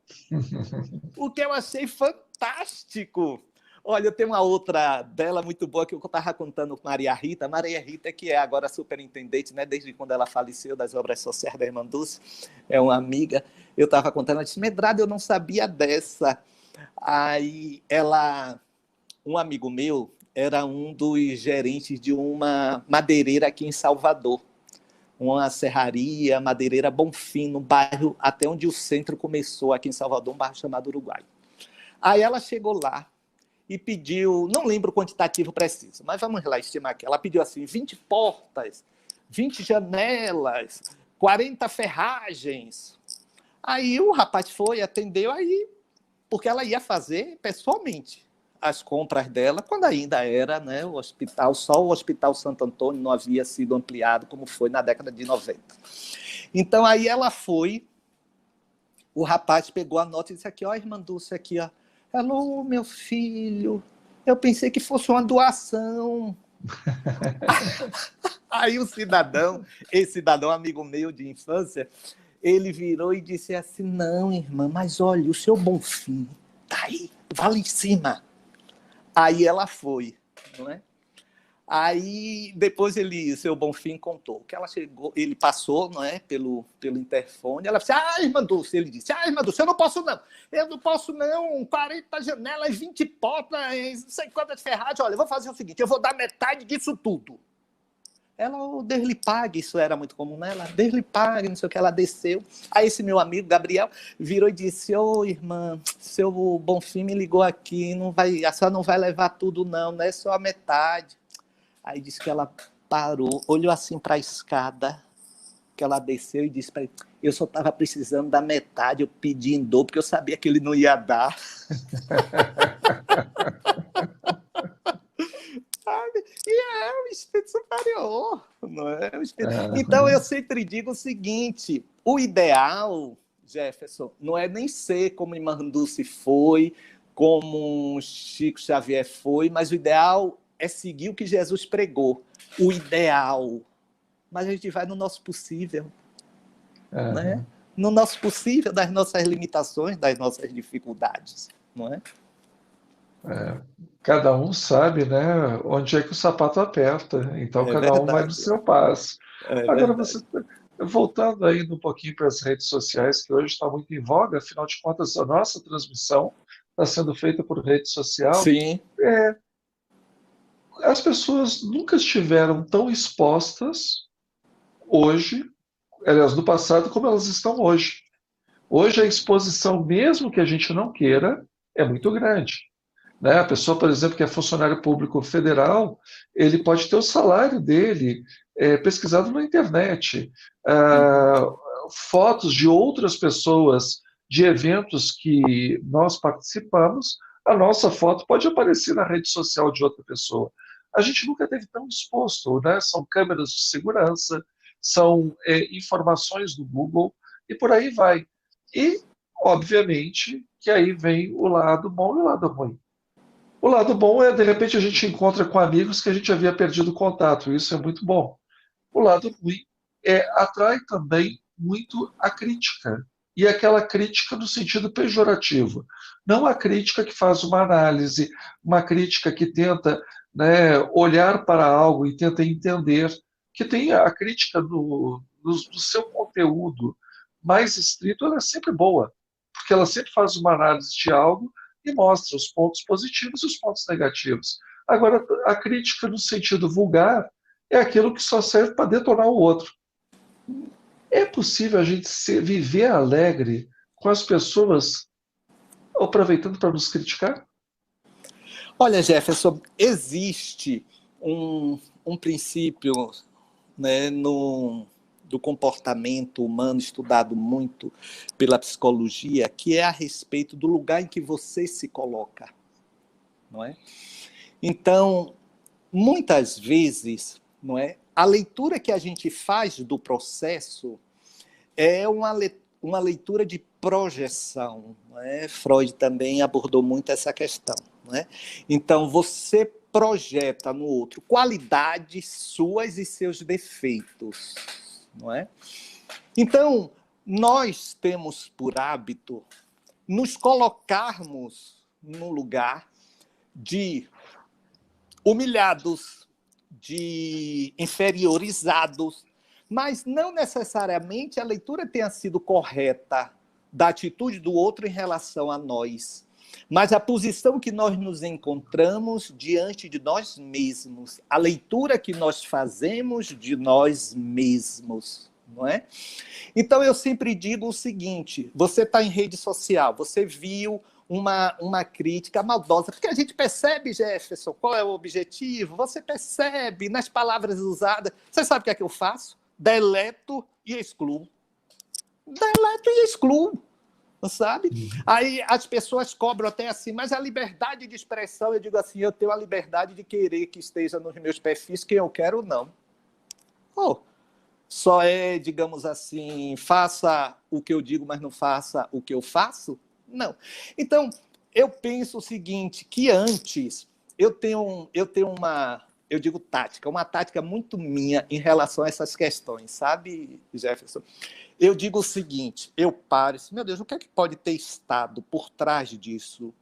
[SPEAKER 2] O que eu achei fantástico. Olha, eu tenho uma outra dela muito boa que eu estava contando com Maria Rita. Maria Rita, que é agora superintendente, né, desde quando ela faleceu das obras sociais da Irmã Dulce, é uma amiga. Eu estava contando, ela disse, Medrado, eu não sabia dessa. Aí ela, um amigo meu, era um dos gerentes de uma madeireira aqui em Salvador. Uma serraria, madeireira Bonfim, no bairro, até onde o centro começou, aqui em Salvador, um bairro chamado Uruguai. Aí ela chegou lá e pediu, não lembro o quantitativo preciso, mas vamos lá estimar aqui. Ela pediu assim, 20 portas, 20 janelas, 40 ferragens. Aí o rapaz foi, atendeu, aí, porque ela ia fazer pessoalmente as compras dela, quando ainda era, né, o hospital, só o Hospital Santo Antônio não havia sido ampliado, como foi na década de 90. Então aí ela foi, o rapaz pegou a nota e disse aqui, ó, irmã Dulce, aqui, ó, Ela, ô, meu filho, eu pensei que fosse uma doação. Aí o cidadão, esse cidadão amigo meu de infância, ele virou e disse assim, não, irmã, mas olha, o seu Bonfim tá aí, vai lá em cima. Aí ela foi, não é? Aí depois ele, seu Bonfim contou que ela chegou, ele passou, não é, pelo interfone. Ela disse: "Ah, irmã Dulce", ele disse: "Ah, irmã Dulce, eu não posso não, 40 janelas, 20 portas, não sei quantas ferragens. Olha, eu vou fazer o seguinte, eu vou dar metade disso tudo." Ela, oh, Deus lhe pague, isso era muito comum nela, Deus lhe pague, não sei o que, ela desceu. Aí esse meu amigo, Gabriel, virou e disse, ô, irmã, seu Bonfim me ligou aqui, não vai, a senhora não vai levar tudo não, não é só a metade. Aí disse que ela parou, olhou assim para a escada, que ela desceu e disse para ele, eu só estava precisando da metade, eu pedi em dor, porque eu sabia que ele não ia dar. Sabe? E é o espírito superior, não é? O espírito... Então eu sempre digo o seguinte, o ideal, Jefferson, não é nem ser como Irmã Dulce foi, como Chico Xavier foi, mas o ideal é seguir o que Jesus pregou. O ideal. Mas a gente vai no nosso possível, né? No nosso possível, das nossas limitações, das nossas dificuldades, não é?
[SPEAKER 1] Cada um sabe, né, onde é que o sapato aperta, então
[SPEAKER 2] É
[SPEAKER 1] cada um vai no
[SPEAKER 2] verdade,
[SPEAKER 1] seu passo.
[SPEAKER 2] é
[SPEAKER 1] Agora,
[SPEAKER 2] verdade.
[SPEAKER 1] você, voltando ainda um pouquinho para as redes sociais, que hoje está muito em voga, afinal de contas, a nossa transmissão está sendo feita por rede social,
[SPEAKER 2] Sim,
[SPEAKER 1] é, as pessoas nunca estiveram tão expostas hoje, aliás, no passado, como elas estão hoje. Hoje a exposição, mesmo que a gente não queira, é muito grande. Né? A pessoa, por exemplo, que é funcionário público federal, ele pode ter o salário dele pesquisado na internet,
[SPEAKER 2] uhum.
[SPEAKER 1] ah, fotos de outras pessoas, de eventos que nós participamos, a nossa foto pode aparecer na rede social de outra pessoa. A gente nunca esteve tão exposto, né? São câmeras de segurança, são informações do Google e por aí vai. E, obviamente, que aí vem o lado bom e o lado ruim. O lado bom é, de repente, a gente encontra com amigos que a gente havia perdido contato. Isso é muito bom. O lado ruim atrai também muito a crítica. E aquela crítica no sentido pejorativo. Não a crítica que faz uma análise, uma crítica que tenta, né, olhar para algo e tenta entender, que tem a crítica do seu conteúdo mais estrito, ela é sempre boa, porque ela sempre faz uma análise de algo e mostra os pontos positivos e os pontos negativos. Agora, a crítica no sentido vulgar é aquilo que só serve para detonar o outro. É possível a gente viver alegre com as pessoas aproveitando para nos criticar?
[SPEAKER 2] Olha, Jefferson, existe um princípio, né, do comportamento humano estudado muito pela psicologia, que é a respeito do lugar em que você se coloca, não é? Então, muitas vezes, não é, a leitura que a gente faz do processo é uma leitura de projeção. Não é? Freud também abordou muito essa questão. Não é? Então, você projeta no outro qualidades suas e seus defeitos. Não é? Então, nós temos por hábito nos colocarmos no lugar de humilhados, de inferiorizados, mas não necessariamente a leitura tenha sido correta da atitude do outro em relação a nós, mas a posição que nós nos encontramos diante de nós mesmos, a leitura que nós fazemos de nós mesmos, não é? Então eu sempre digo o seguinte, você está em rede social, você viu uma crítica maldosa, porque a gente percebe, Jefferson, qual é o objetivo, você percebe nas palavras usadas, você sabe o que é que eu faço? Deleto e excluo. Deleto e excluo, sabe? Aí as pessoas cobram até assim, mas a liberdade de expressão, eu digo assim, eu tenho a liberdade de querer que esteja nos meus perfis quem eu quero ou não. Oh, só é, digamos assim, faça o que eu digo, mas não faça o que eu faço? Não. Então, eu penso o seguinte, que antes eu tenho uma, eu digo tática, uma tática muito minha em relação a essas questões, sabe, Jefferson? Eu digo o seguinte, eu paro, meu Deus, o que é que pode ter estado por trás disso?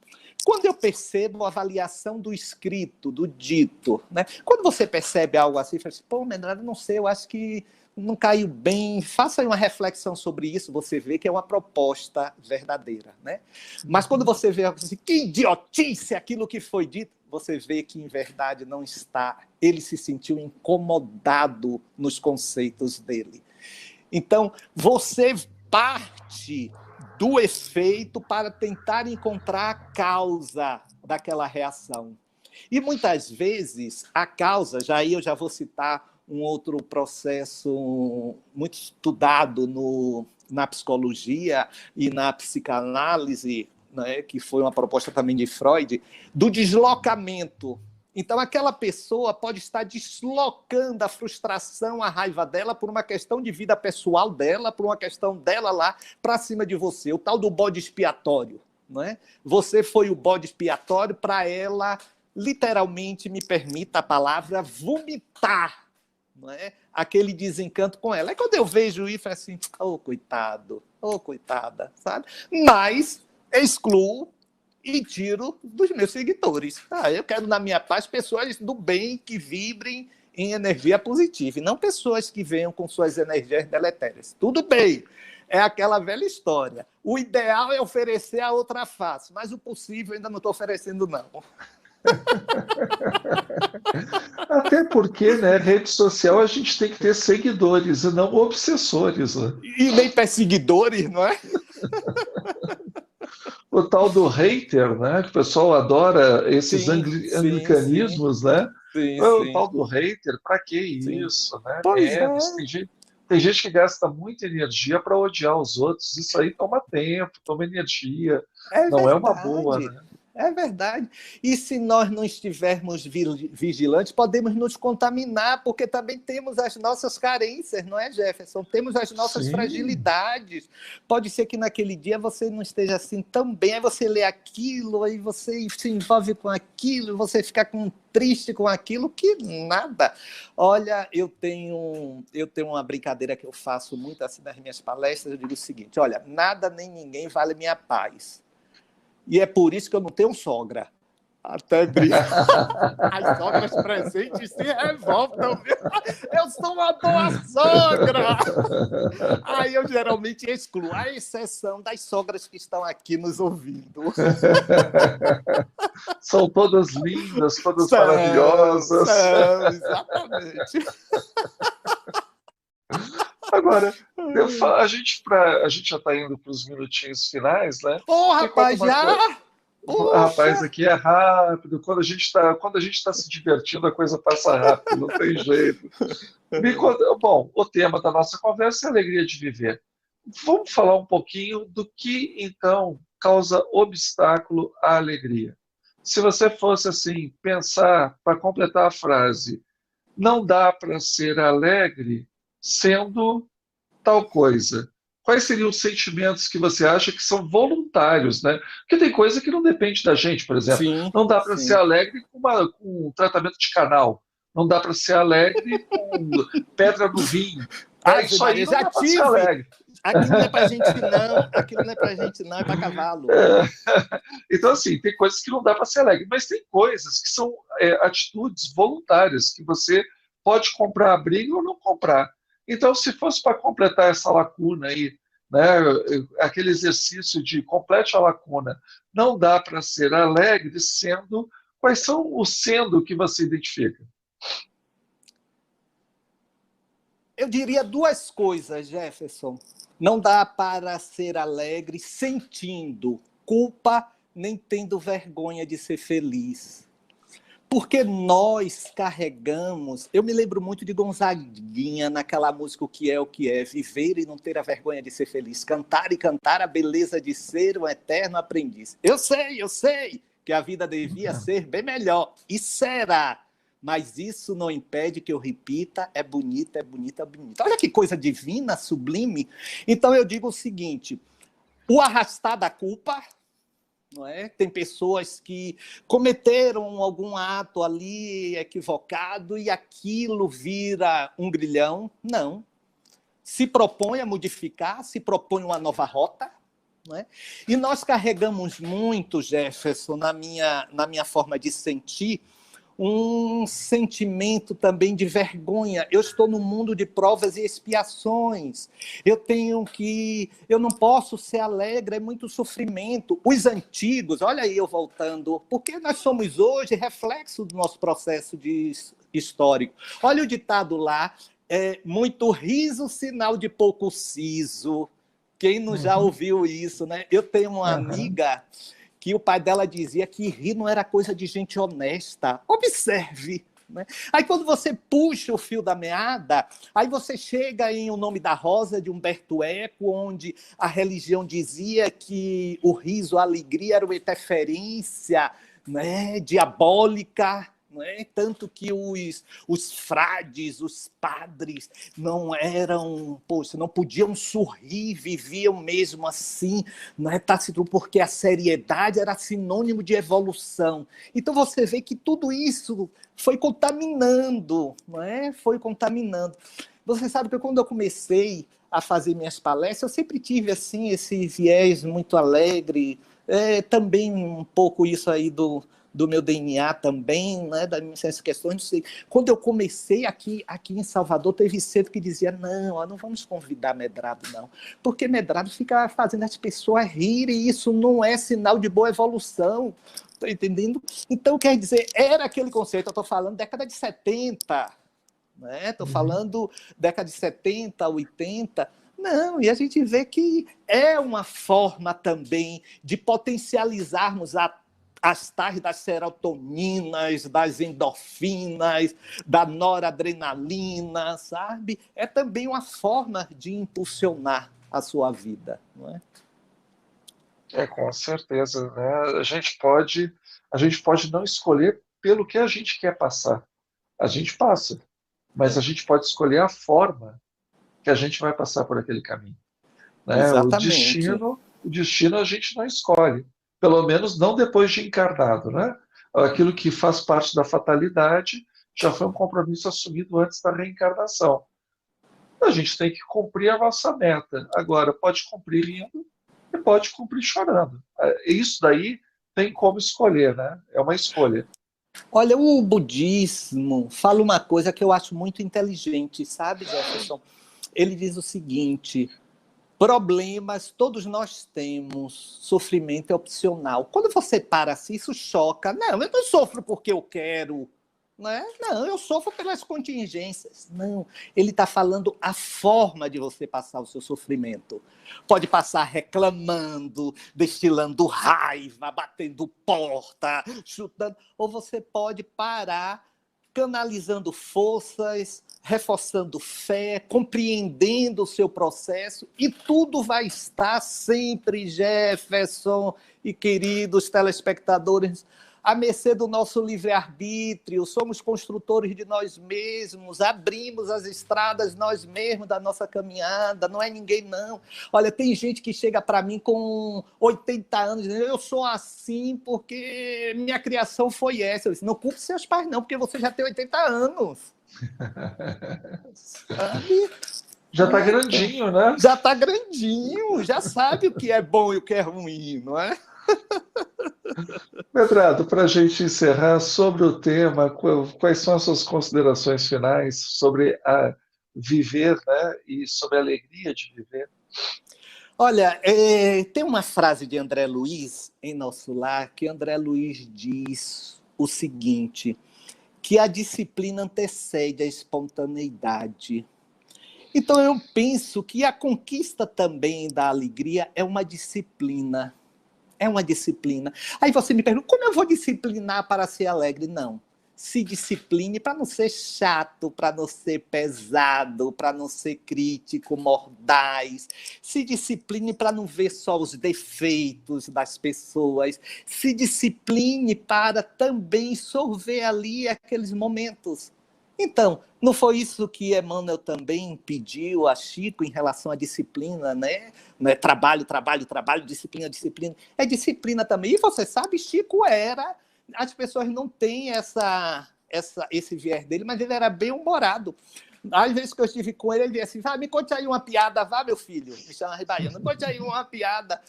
[SPEAKER 2] Quando eu percebo a avaliação do escrito, do dito, né? Quando você percebe algo assim, fala assim, pô, Medrado, não sei, eu acho que não caiu bem, faça aí uma reflexão sobre isso, você vê que é uma proposta verdadeira, né? Mas quando você vê assim, que idiotice aquilo que foi dito, você vê que, em verdade, não está. Ele se sentiu incomodado nos conceitos dele. Então, você parte do efeito para tentar encontrar a causa daquela reação. E, muitas vezes, a causa, eu já vou citar um outro processo muito estudado na psicologia e na psicanálise, né, que foi uma proposta também de Freud, do deslocamento. Então, aquela pessoa pode estar deslocando a frustração, a raiva dela por uma questão de vida pessoal dela, por uma questão dela lá para cima de você, o tal do bode expiatório. Não é? Você foi o bode expiatório para ela, literalmente, me permita a palavra, vomitar, não é? Aquele desencanto com ela. É quando eu vejo isso, é assim, oh, coitado, oh, coitada, sabe? Mas excluo e tiro dos meus seguidores. Eu quero, na minha paz, pessoas do bem que vibrem em energia positiva, e não pessoas que venham com suas energias deletérias. Tudo bem, é aquela velha história. O ideal é oferecer a outra face, mas o possível ainda não estou oferecendo, não.
[SPEAKER 1] Até porque, né, rede social a gente tem que ter seguidores e não obsessores. Né?
[SPEAKER 2] E nem perseguidores, não é?
[SPEAKER 1] O tal do hater, né, que o pessoal adora esses
[SPEAKER 2] Sim,
[SPEAKER 1] anglicanismos, né? O
[SPEAKER 2] sim.
[SPEAKER 1] tal do hater, para que
[SPEAKER 2] Sim.
[SPEAKER 1] isso, né?
[SPEAKER 2] Pois
[SPEAKER 1] Menos.
[SPEAKER 2] é.
[SPEAKER 1] Tem gente que gasta muita energia para odiar os outros. Isso aí toma tempo, toma energia.
[SPEAKER 2] É
[SPEAKER 1] Não é uma boa,
[SPEAKER 2] verdade.
[SPEAKER 1] né?
[SPEAKER 2] É verdade. E se nós não estivermos vigilantes, podemos nos contaminar, porque também temos as nossas carências, não é, Jefferson? Temos as nossas
[SPEAKER 1] Sim.
[SPEAKER 2] fragilidades. Pode ser que naquele dia você não esteja assim tão bem, aí você lê aquilo, aí você se envolve com aquilo, você fica triste com aquilo, que nada. Olha, eu tenho uma brincadeira que eu faço muito assim nas minhas palestras, eu digo o seguinte, olha, nada nem ninguém vale minha paz. E é por isso que eu não tenho sogra. Até brinco. As sogras presentes se revoltam. Eu sou uma boa sogra! Aí eu geralmente excluo, à exceção das sogras que estão aqui nos ouvindo.
[SPEAKER 1] São todas lindas, todas maravilhosas.
[SPEAKER 2] Exatamente.
[SPEAKER 1] Agora, a gente já está indo para os minutinhos finais, né?
[SPEAKER 2] Ô, rapaz, já?
[SPEAKER 1] Rapaz,
[SPEAKER 2] Poxa!
[SPEAKER 1] aqui é rápido. Quando a gente tá se divertindo, a coisa passa rápido, não tem jeito. Bom, o tema da nossa conversa é a alegria de viver. Vamos falar um pouquinho do que, então, causa obstáculo à alegria. Se você fosse, assim, pensar, para completar a frase, não dá para ser alegre sendo tal coisa. Quais seriam os sentimentos que você acha que são voluntários, né? Porque tem coisa que não depende da gente, por exemplo.
[SPEAKER 2] Sim,
[SPEAKER 1] Não dá para ser
[SPEAKER 2] sim.
[SPEAKER 1] alegre com um tratamento de canal. Não dá para ser alegre com pedra no rim. Né?
[SPEAKER 2] Ave
[SPEAKER 1] Isso aí
[SPEAKER 2] Maria,
[SPEAKER 1] não
[SPEAKER 2] já
[SPEAKER 1] dá para ser
[SPEAKER 2] tive!
[SPEAKER 1] alegre.
[SPEAKER 2] Aquilo não é pra gente, não. Aquilo não é pra gente, não. É pra cavalo.
[SPEAKER 1] Então, assim, tem coisas que não dá para ser alegre, mas tem coisas que são atitudes voluntárias, que você pode comprar a briga ou não comprar. Então, se fosse para completar essa lacuna aí, né, aquele exercício de complete a lacuna, não dá para ser alegre sendo. Quais são os sendo que você identifica?
[SPEAKER 2] Eu diria duas coisas, Jefferson. Não dá para ser alegre sentindo culpa, nem tendo vergonha de ser feliz. Porque nós carregamos... Eu me lembro muito de Gonzaguinha, naquela música O que é, viver e não ter a vergonha de ser feliz, cantar e cantar a beleza de ser um eterno aprendiz. Eu sei que a vida devia ser bem melhor, e será. Mas isso não impede que eu repita, é bonita, é bonita, é bonita. Olha que coisa divina, sublime. Então eu digo o seguinte, o arrastar da culpa, não é? Tem pessoas que cometeram algum ato ali equivocado e aquilo vira um grilhão. Não. Se propõe a modificar, se propõe uma nova rota, não é? E nós carregamos muito, Jefferson, na minha forma de sentir, um sentimento também de vergonha. Eu estou no mundo de provas e expiações. Eu não posso ser alegre, é muito sofrimento. Os antigos, olha aí eu voltando, porque nós somos hoje reflexo do nosso processo histórico. Olha o ditado lá, muito riso, sinal de pouco siso. Quem não já ouviu isso, né? Eu tenho uma amiga que o pai dela dizia que rir não era coisa de gente honesta. Observe. Né? Aí quando você puxa o fio da meada, aí você chega em O Nome da Rosa, de Humberto Eco, onde a religião dizia que o riso, a alegria era uma interferência, né, diabólica, né? Tanto que os frades, os padres não eram, poxa, não podiam sorrir, viviam mesmo assim, não é, Tácito, porque a seriedade era sinônimo de evolução. Então você vê que tudo isso foi contaminando, não é? Foi contaminando. Você sabe que quando eu comecei a fazer minhas palestras, eu sempre tive assim esse viés muito alegre, também um pouco isso aí do meu DNA também, né, dessas questões. Quando eu comecei aqui em Salvador, teve cedo que dizia, não vamos convidar Medrado, não, porque Medrado fica fazendo as pessoas rirem, e isso não é sinal de boa evolução, tá entendendo? Então, quer dizer, era aquele conceito, eu estou falando década de 70, né? Estou falando década de 70, 80, não, e a gente vê que é uma forma também de potencializarmos as tais das serotoninas, das endorfinas, da noradrenalina, sabe? É também uma forma de impulsionar a sua vida, não é?
[SPEAKER 1] Com certeza, né? A gente pode não escolher pelo que a gente quer passar. A gente passa, mas a gente pode escolher a forma que a gente vai passar por aquele caminho, né?
[SPEAKER 2] Exatamente.
[SPEAKER 1] O destino a gente não escolhe, pelo menos não depois de encarnado, né? Aquilo que faz parte da fatalidade já foi um compromisso assumido antes da reencarnação. A gente tem que cumprir a nossa meta. Agora, pode cumprir rindo e pode cumprir chorando. Isso daí tem como escolher, né? É uma escolha.
[SPEAKER 2] Olha, o budismo fala uma coisa que eu acho muito inteligente, sabe, Jefferson? Ele diz o seguinte: problemas todos nós temos, sofrimento é opcional. Quando você para assim, isso choca. Não, eu não sofro porque eu quero, né? Não, eu sofro pelas contingências. Não, ele está falando a forma de você passar o seu sofrimento. Pode passar reclamando, destilando raiva, batendo porta, chutando, ou você pode parar canalizando forças, reforçando fé, compreendendo o seu processo, e tudo vai estar sempre, Jefferson e queridos telespectadores, à mercê do nosso livre-arbítrio. Somos construtores de nós mesmos, abrimos as estradas nós mesmos da nossa caminhada, não é ninguém não. Olha, tem gente que chega para mim com 80 anos dizendo, eu sou assim porque minha criação foi essa. Eu disse, não culpe seus pais não, porque você já tem 80 anos. Sabe?
[SPEAKER 1] Já está grandinho, né?
[SPEAKER 2] Já está grandinho, já sabe o que é bom e o que é ruim, não é?
[SPEAKER 1] Medrado, para a gente encerrar sobre o tema, quais são as suas considerações finais sobre a viver, né, e sobre a alegria de viver?
[SPEAKER 2] Olha, tem uma frase de André Luiz em Nosso Lar, que André Luiz diz o seguinte, que a disciplina antecede a espontaneidade. Então eu penso que a conquista também da alegria é uma disciplina. É uma disciplina. Aí você me pergunta, como eu vou disciplinar para ser alegre? Não. Se discipline para não ser chato, para não ser pesado, para não ser crítico, mordaz. Se discipline para não ver só os defeitos das pessoas. Se discipline para também sorver ali aqueles momentos Então, não foi isso que Emmanuel também pediu a Chico em relação à disciplina, né? Não é trabalho, trabalho, trabalho, disciplina, disciplina. É disciplina também. E você sabe, Chico era... As pessoas não têm esse viés dele, mas ele era bem humorado. Às vezes que eu estive com ele, ele dizia assim, me conte aí uma piada, vá, meu filho. Me chama baiano, conte aí uma piada.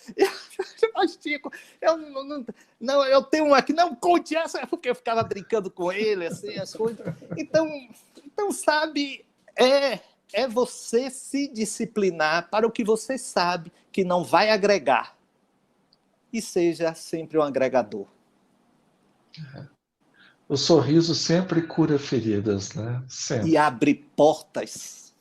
[SPEAKER 2] Mas, Chico, eu tenho uma aqui, não conte essa, porque eu ficava brincando com ele, assim, as coisas. Então sabe, é você se disciplinar para o que você sabe que não vai agregar. E seja sempre um agregador.
[SPEAKER 1] O sorriso sempre cura feridas, né? Sempre.
[SPEAKER 2] E abre portas.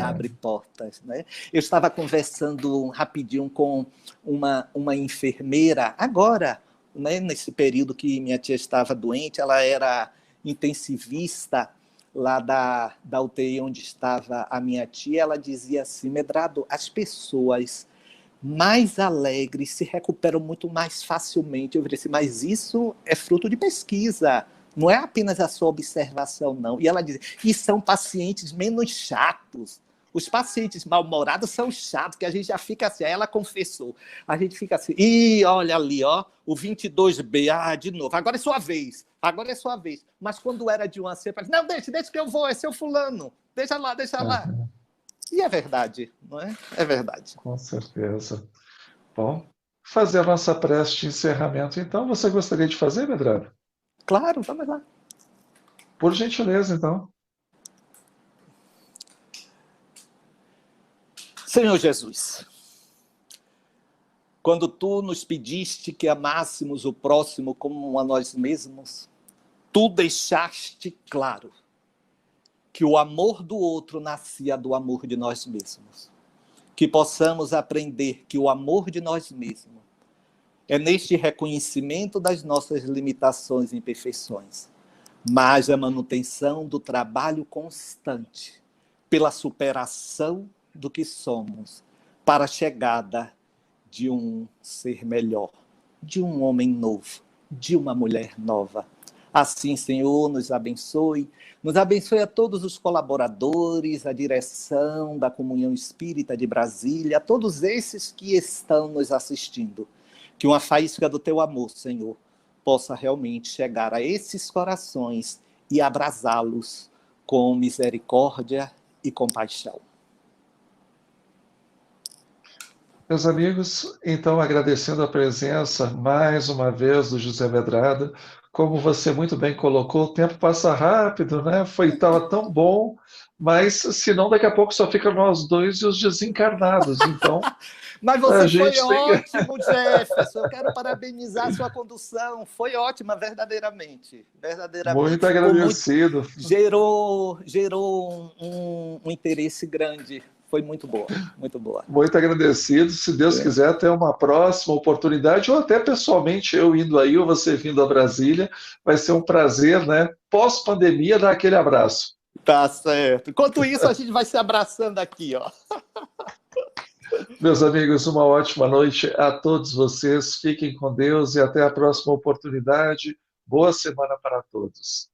[SPEAKER 2] Abre portas, né? Eu estava conversando rapidinho com uma enfermeira, agora, né, nesse período que minha tia estava doente, ela era intensivista lá da UTI onde estava a minha tia, ela dizia assim, Medrado, as pessoas mais alegres se recuperam muito mais facilmente. Eu disse, mas isso é fruto de pesquisa, não é apenas a sua observação, não. E ela diz, e são pacientes menos chatos. Os pacientes mal-humorados são chatos, que a gente já fica assim, aí ela confessou, a gente fica assim, olha ali, ó, o 22B, de novo, agora é sua vez. Mas quando era de uma cepa, não, deixa que eu vou, é seu fulano, deixa lá. E é verdade, não é? É verdade.
[SPEAKER 1] Com certeza. Bom, fazer a nossa prece de encerramento, então. Você gostaria de fazer, Medrado?
[SPEAKER 2] Claro, vamos lá.
[SPEAKER 1] Por gentileza, então.
[SPEAKER 2] Senhor Jesus, quando tu nos pediste que amássemos o próximo como a nós mesmos, tu deixaste claro que o amor do outro nascia do amor de nós mesmos. Que possamos aprender que o amor de nós mesmos é neste reconhecimento das nossas limitações e imperfeições, mas a manutenção do trabalho constante pela superação do que somos, para a chegada de um ser melhor, de um homem novo, de uma mulher nova. Assim, Senhor, nos abençoe a todos os colaboradores, a direção da Comunhão Espírita de Brasília, a todos esses que estão nos assistindo. Que uma faísca do teu amor, Senhor, possa realmente chegar a esses corações e abrasá-los com misericórdia e compaixão.
[SPEAKER 1] Meus amigos, então agradecendo a presença mais uma vez do José Medrado, como você muito bem colocou, o tempo passa rápido, né? Estava tão bom, mas senão daqui a pouco só fica nós dois e os desencarnados, então...
[SPEAKER 2] Mas você foi ótimo, Jefferson. Eu quero parabenizar a sua condução. Foi ótima, verdadeiramente.
[SPEAKER 1] Muito agradecido.
[SPEAKER 2] Gerou um interesse grande. Foi muito boa, muito boa.
[SPEAKER 1] Muito agradecido. Se Deus quiser, até uma próxima oportunidade, ou até pessoalmente, eu indo aí, ou você vindo a Brasília, vai ser um prazer, né? Pós-pandemia, dar aquele abraço.
[SPEAKER 2] Tá certo. Enquanto isso, a gente vai se abraçando aqui, ó.
[SPEAKER 1] Meus amigos, uma ótima noite a todos vocês. Fiquem com Deus e até a próxima oportunidade. Boa semana para todos.